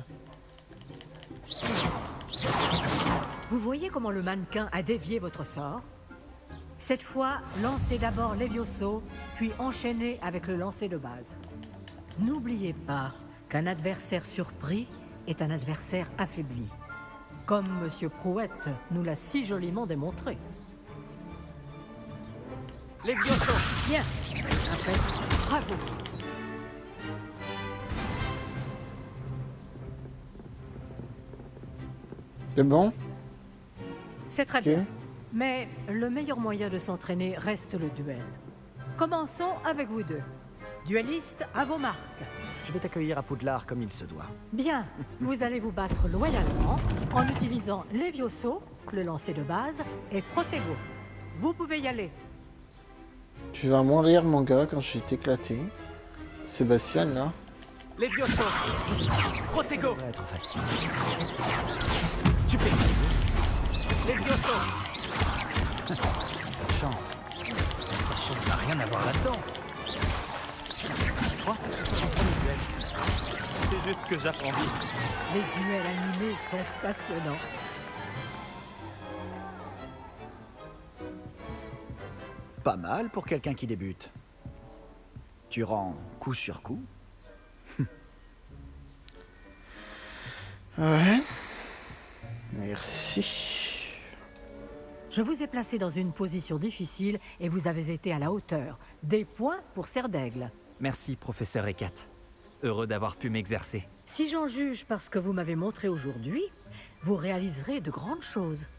Vous voyez comment le mannequin a dévié votre sort? Cette fois, lancez d'abord Levioso, puis enchaînez avec le lancer de base. N'oubliez pas qu'un adversaire surpris est un adversaire affaibli. Comme Monsieur Prouette nous l'a si joliment démontré. Levioso! Bien. Après, bravo. C'est bon? C'est très bien. Mais le meilleur moyen de s'entraîner reste le duel. Commençons avec vous deux. Duellistes, à vos marques. Je vais t'accueillir à Poudlard comme il se doit. Bien, vous allez vous battre loyalement en utilisant Levioso, le lancer de base, et Protego. Vous pouvez y aller. Tu vas mourir, mon gars, quand je vais t'éclater. Sébastien, là. Levioso! Protego! Ça devrait être facile. Stupéfice. Levioso! Pas de chance. La chance n'a rien à voir là-dedans. Je crois que ce soit mon premier duel. C'est juste que j'apprends vite. Les duels animés sont passionnants. Pas mal pour quelqu'un qui débute. Tu rends coup sur coup. Ouais. Merci. Je vous ai placé dans une position difficile et vous avez été à la hauteur. Des points pour Serre d'Aigle. Merci, professeur Ekat. Heureux d'avoir pu m'exercer. Si j'en juge par ce que vous m'avez montré aujourd'hui, vous réaliserez de grandes choses.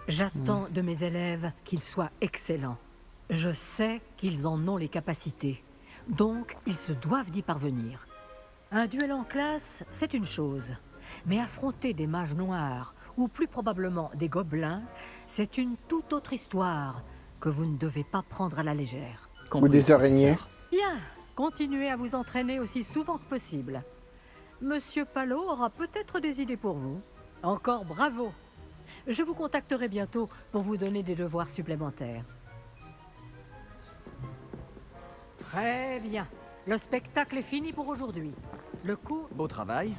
J'attends de mes élèves qu'ils soient excellents. Je sais qu'ils en ont les capacités. Donc, ils se doivent d'y parvenir. Un duel en classe, c'est une chose. Mais affronter des mages noirs, ou plus probablement des gobelins, c'est une toute autre histoire que vous ne devez pas prendre à la légère. Ou des araignées. Bien, continuez à vous entraîner aussi souvent que possible. Monsieur Palot aura peut-être des idées pour vous. Encore bravo. Je vous contacterai bientôt pour vous donner des devoirs supplémentaires. Très bien. Le spectacle est fini pour aujourd'hui. Le coup... Beau travail.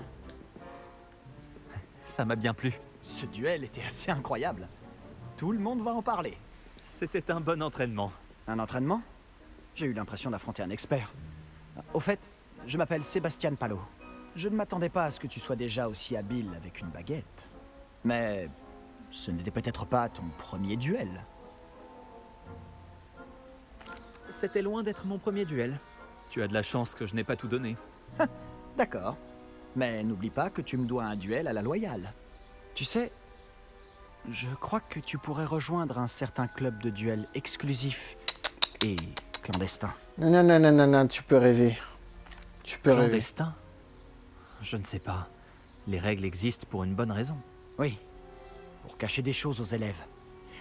Ça m'a bien plu. Ce duel était assez incroyable. Tout le monde va en parler. C'était un bon entraînement. Un entraînement? J'ai eu l'impression d'affronter un expert. Au fait, je m'appelle Sébastien Palot. Je ne m'attendais pas à ce que tu sois déjà aussi habile avec une baguette. Mais ce n'était peut-être pas ton premier duel. C'était loin d'être mon premier duel. Tu as de la chance que je n'ai pas tout donné. D'accord. Mais n'oublie pas que tu me dois un duel à la loyale. Tu sais, je crois que tu pourrais rejoindre un certain club de duel exclusif et clandestin. Non, non, non, non, non, tu peux rêver. Tu peux rêver. Clandestin? Je ne sais pas. Les règles existent pour une bonne raison. Oui, pour cacher des choses aux élèves.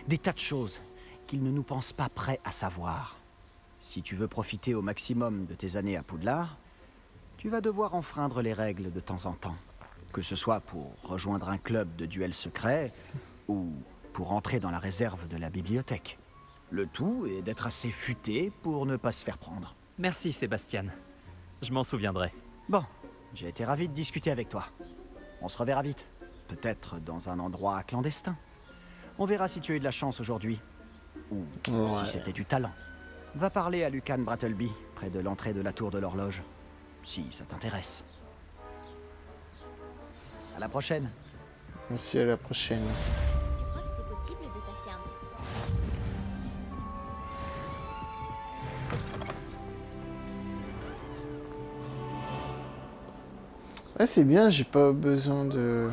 Des tas de choses qu'ils ne nous pensent pas prêts à savoir. Si tu veux profiter au maximum de tes années à Poudlard, tu vas devoir enfreindre les règles de temps en temps. Que ce soit pour rejoindre un club de duel secret ou pour entrer dans la réserve de la bibliothèque. Le tout est d'être assez futé pour ne pas se faire prendre. Merci, Sébastien. Je m'en souviendrai. Bon, j'ai été ravi de discuter avec toi. On se reverra vite. Peut-être dans un endroit clandestin. On verra si tu as eu de la chance aujourd'hui. Ou si c'était du talent. Va parler à Lucan Brattleby, près de l'entrée de la tour de l'horloge. Si ça t'intéresse. À la prochaine. Merci, à la prochaine. Tu crois que c'est possible de passer un... Ouais, c'est bien, j'ai pas besoin de...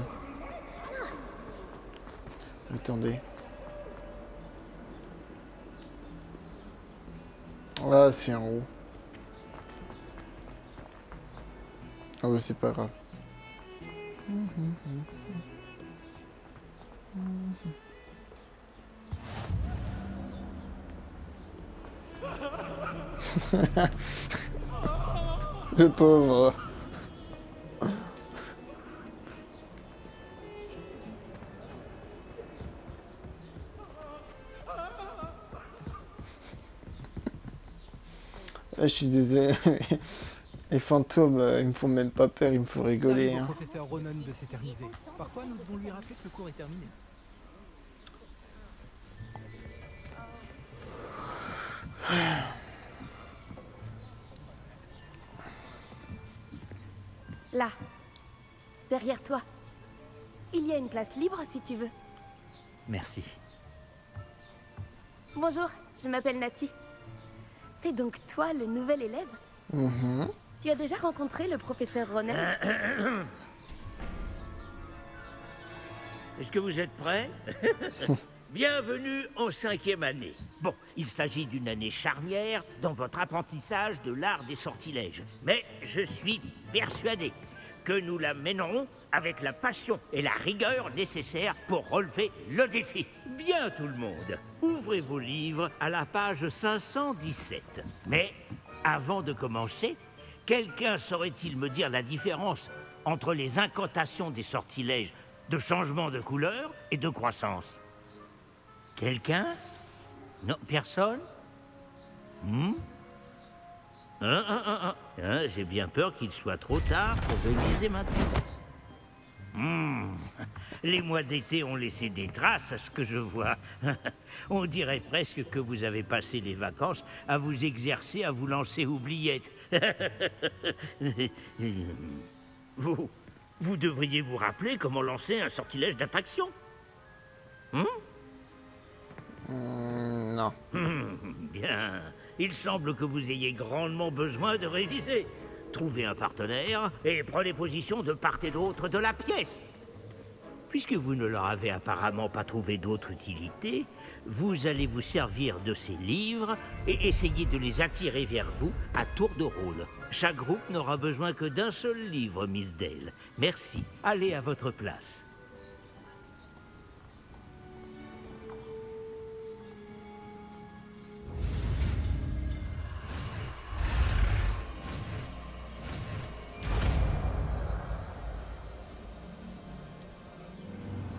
Attendez. Ah, c'est en haut. Ah ouais, c'est pas grave. Le pauvre. Je suis désolé, les fantômes, ils me font même pas peur, ils me font rigoler. Au Hein. professeur Ronan de s'éterniser. Parfois, nous devons lui rappeler que le cours est terminé. Là, derrière toi. Il y a une place libre si tu veux. Merci. Bonjour, je m'appelle Nati. C'est donc toi le nouvel élève? Tu as déjà rencontré le professeur Ronan? Est-ce que vous êtes prêts? Bienvenue en 5e année. Bon, il s'agit d'une année charnière dans votre apprentissage de l'art des sortilèges. Mais je suis persuadé que nous la mènerons avec la passion et la rigueur nécessaires pour relever le défi. Bien tout le monde, ouvrez vos livres à la page 517. Mais avant de commencer, quelqu'un saurait-il me dire la différence entre les incantations des sortilèges de changement de couleur et de croissance? Quelqu'un? Non, personne? J'ai bien peur qu'il soit trop tard pour réviser maintenant. Les mois d'été ont laissé des traces à ce que je vois. On dirait presque que vous avez passé les vacances à vous exercer, à vous lancer oubliettes. Vous devriez vous rappeler comment lancer un sortilège d'attraction. Non. Bien. Il semble que vous ayez grandement besoin de réviser. Trouvez un partenaire et prenez position de part et d'autre de la pièce. Puisque vous ne leur avez apparemment pas trouvé d'autre utilité, vous allez vous servir de ces livres et essayer de les attirer vers vous à tour de rôle. Chaque groupe n'aura besoin que d'un seul livre, Miss Dale. Merci. Allez à votre place.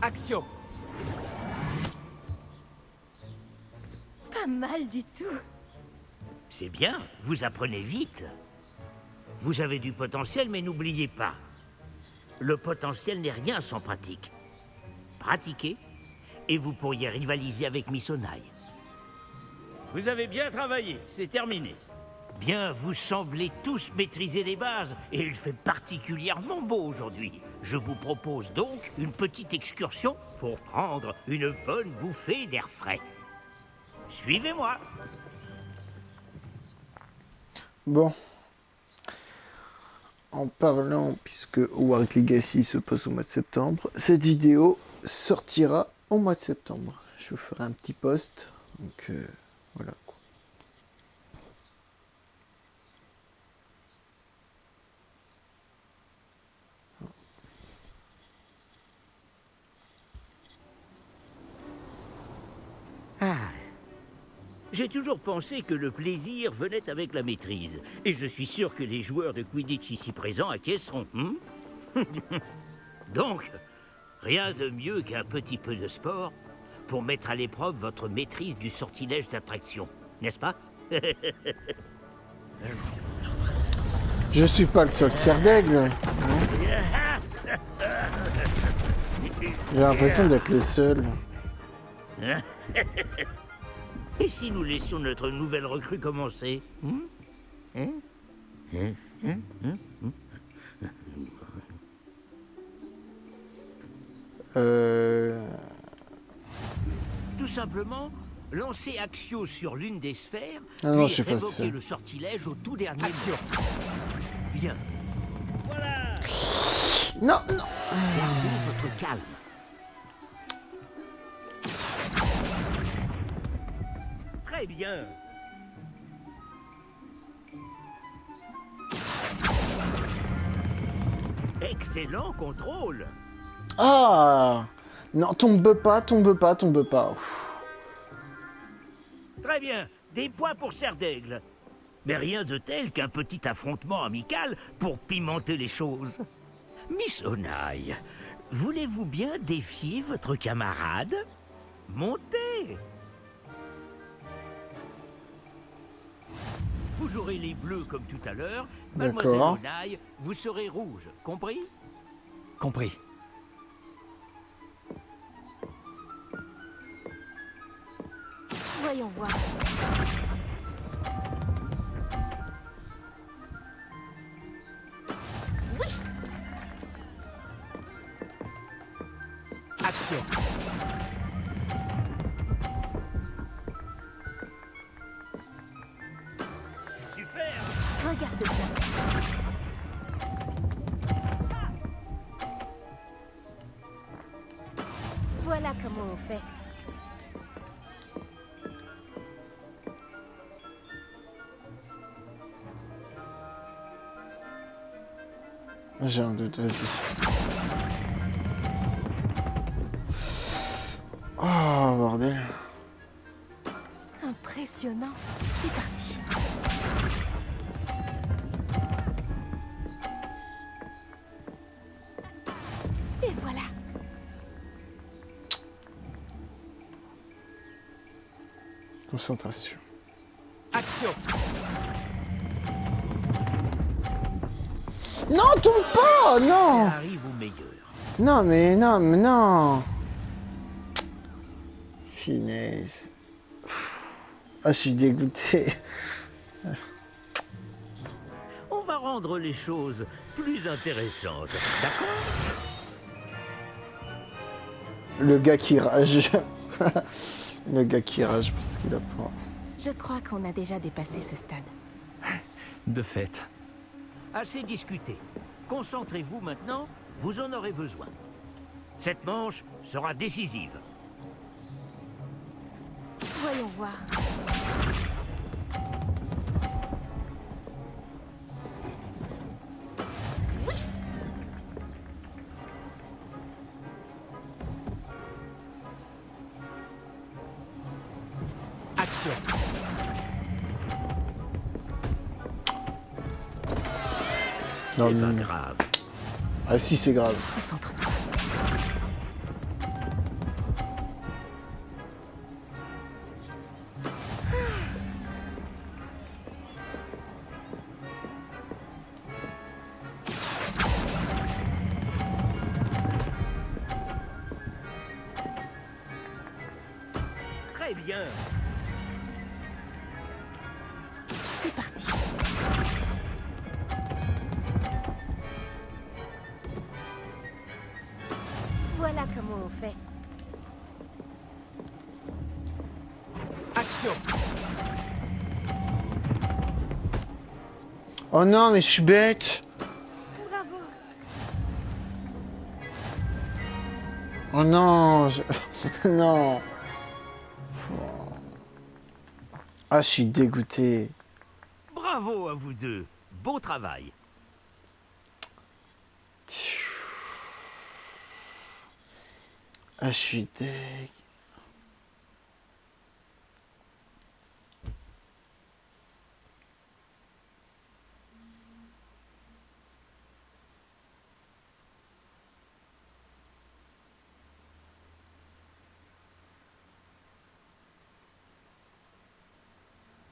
Axio. Pas mal du tout. C'est bien, vous apprenez vite. Vous avez du potentiel, mais n'oubliez pas, le potentiel n'est rien sans pratique. Pratiquez, et vous pourriez rivaliser avec Miss Onaï. Vous avez bien travaillé, c'est terminé. Bien, vous semblez tous maîtriser les bases, et il fait particulièrement beau aujourd'hui. Je vous propose donc une petite excursion pour prendre une bonne bouffée d'air frais. Suivez-moi. Bon. En parlant, puisque Hogwarts Legacy se passe au mois de septembre, cette vidéo sortira au mois de septembre. Je vous ferai un petit post. Donc voilà. Ah. J'ai toujours pensé que le plaisir venait avec la maîtrise. Et je suis sûr que les joueurs de Quidditch ici présents acquiesceront. Donc, rien de mieux qu'un petit peu de sport pour mettre à l'épreuve votre maîtrise du sortilège d'attraction, n'est-ce pas? Je suis pas le sorcier d'aigle. J'ai l'impression d'être le seul. Et si nous laissions notre nouvelle recrue commencer? Tout simplement, lancer Axio sur l'une des sphères, puis révoquer le sortilège au tout dernier Axio. Bien. Voilà. Non, non. Gardez votre calme. Très bien. Excellent contrôle. Ah non, tombe pas, tombe pas, tombe pas. Très bien, des points pour Serre d'Aigle. Mais rien de tel qu'un petit affrontement amical pour pimenter les choses. Miss Onaï, voulez-vous bien défier votre camarade? Montez. Vous jouerez les bleus comme tout à l'heure. Mademoiselle Onaï, vous serez rouge. Compris? Compris. Voyons voir. Oui. Action. Super. Regarde bien. Voilà comment on fait. J'ai un doute, vas-y. Oh, bordel. Impressionnant. C'est parti. Et voilà. Concentration. Action. Non, tombe pas, non. Ça arrive au meilleur. Non, mais non, mais non. Finesse. Ah, je suis dégoûté. On va rendre les choses plus intéressantes, d'accord? Le gars qui rage. Le gars qui rage parce qu'il a peur. Je crois qu'on a déjà dépassé ce stade. De fait. Assez discuté. Concentrez-vous maintenant, vous en aurez besoin. Cette manche sera décisive. Voyons voir. Oui. Action. Non, C'est pas grave. Ah si, c'est grave. Concentre-toi. Très bien. C'est parti. Voilà comment on fait. Action. Oh non, mais je suis bête. Bravo. Oh non, non. Ah, je suis dégoûté. Bravo à vous deux. Beau travail. Ah, je suis deg.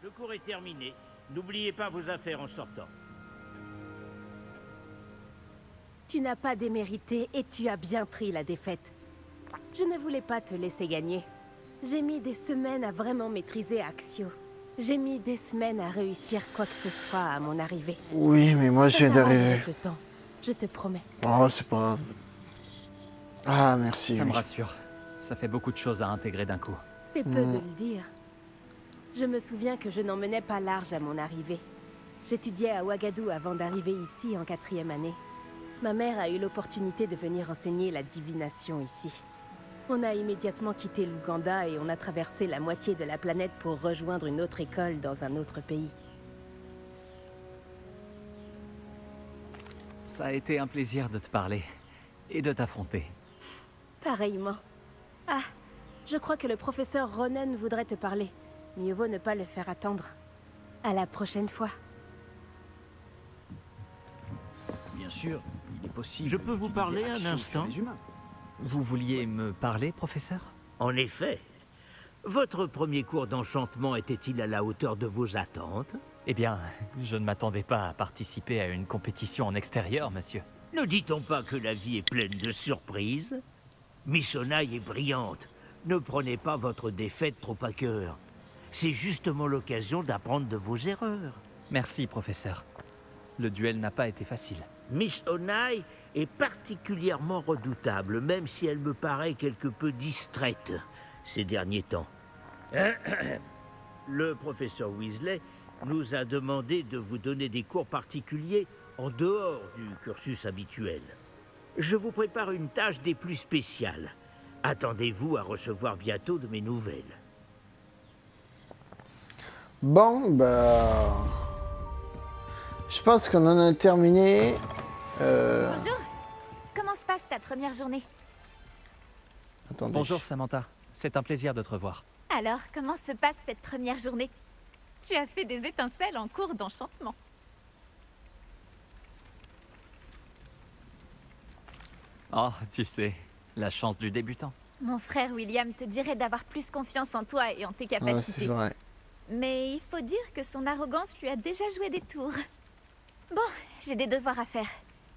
Le cours est terminé. N'oubliez pas vos affaires en sortant. Tu n'as pas démérité et tu as bien pris la défaite. Je ne voulais pas te laisser gagner. J'ai mis des semaines à vraiment maîtriser Axio. J'ai mis des semaines à réussir quoi que ce soit à mon arrivée. Oui, mais moi, je viens d'arriver. Avec le temps, je te promets. Oh, c'est pas grave. Ah, merci. Ça me oui. rassure. Ça fait beaucoup de choses à intégrer d'un coup. C'est peu de le dire. Je me souviens que je n'en menais pas large à mon arrivée. J'étudiais à Ouagadou avant d'arriver ici en 4e année. Ma mère a eu l'opportunité de venir enseigner la divination ici. On a immédiatement quitté l'Ouganda et on a traversé la moitié de la planète pour rejoindre une autre école dans un autre pays. Ça a été un plaisir de te parler et de t'affronter. Pareillement. Ah, je crois que le professeur Ronen voudrait te parler. Mieux vaut ne pas le faire attendre. À la prochaine fois. Bien sûr, il est possible. Je peux vous parler un d'utiliser Axio sur instant? les humains. Vous vouliez me parler, professeur? En effet. Votre premier cours d'enchantement était-il à la hauteur de vos attentes? Eh bien, je ne m'attendais pas à participer à une compétition en extérieur, monsieur. Ne dit-on pas que la vie est pleine de surprises? Miss Onai est brillante. Ne prenez pas votre défaite trop à cœur. C'est justement l'occasion d'apprendre de vos erreurs. Merci, professeur. Le duel n'a pas été facile. Miss Onai est particulièrement redoutable, même si elle me paraît quelque peu distraite ces derniers temps. Le professeur Weasley nous a demandé de vous donner des cours particuliers en dehors du cursus habituel. Je vous prépare une tâche des plus spéciales. Attendez-vous à recevoir bientôt de mes nouvelles. Bon, bah... Je pense qu'on en a terminé. Bonjour. Comment se passe ta première journée? Attendez. Bonjour, Samantha. C'est un plaisir de te revoir. Alors, comment se passe cette première journée? Tu as fait des étincelles en cours d'enchantement. Oh, tu sais, la chance du débutant. Mon frère William te dirait d'avoir plus confiance en toi et en tes capacités. Ouais, c'est vrai. Mais il faut dire que son arrogance lui a déjà joué des tours. Bon, j'ai des devoirs à faire.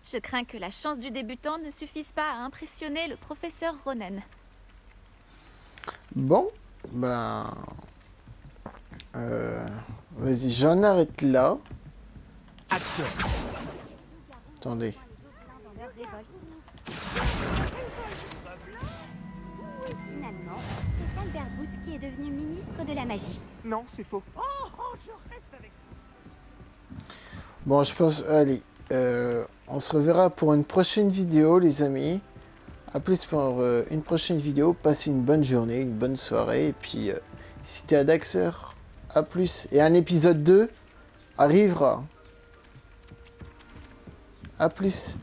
Je crains que la chance du débutant ne suffise pas à impressionner le professeur Ronen. Bon, ben... Vas-y, j'en arrête là. Action. Attendez. Finalement, c'est Albert Booth qui est devenu ministre de la magie. Non, c'est faux. Bon, je pense... Allez, on se reverra pour une prochaine vidéo, les amis. A plus pour une prochaine vidéo. Passez une bonne journée, une bonne soirée. Et puis, c'était Adaxer. A plus. Et un épisode 2 arrivera. A plus.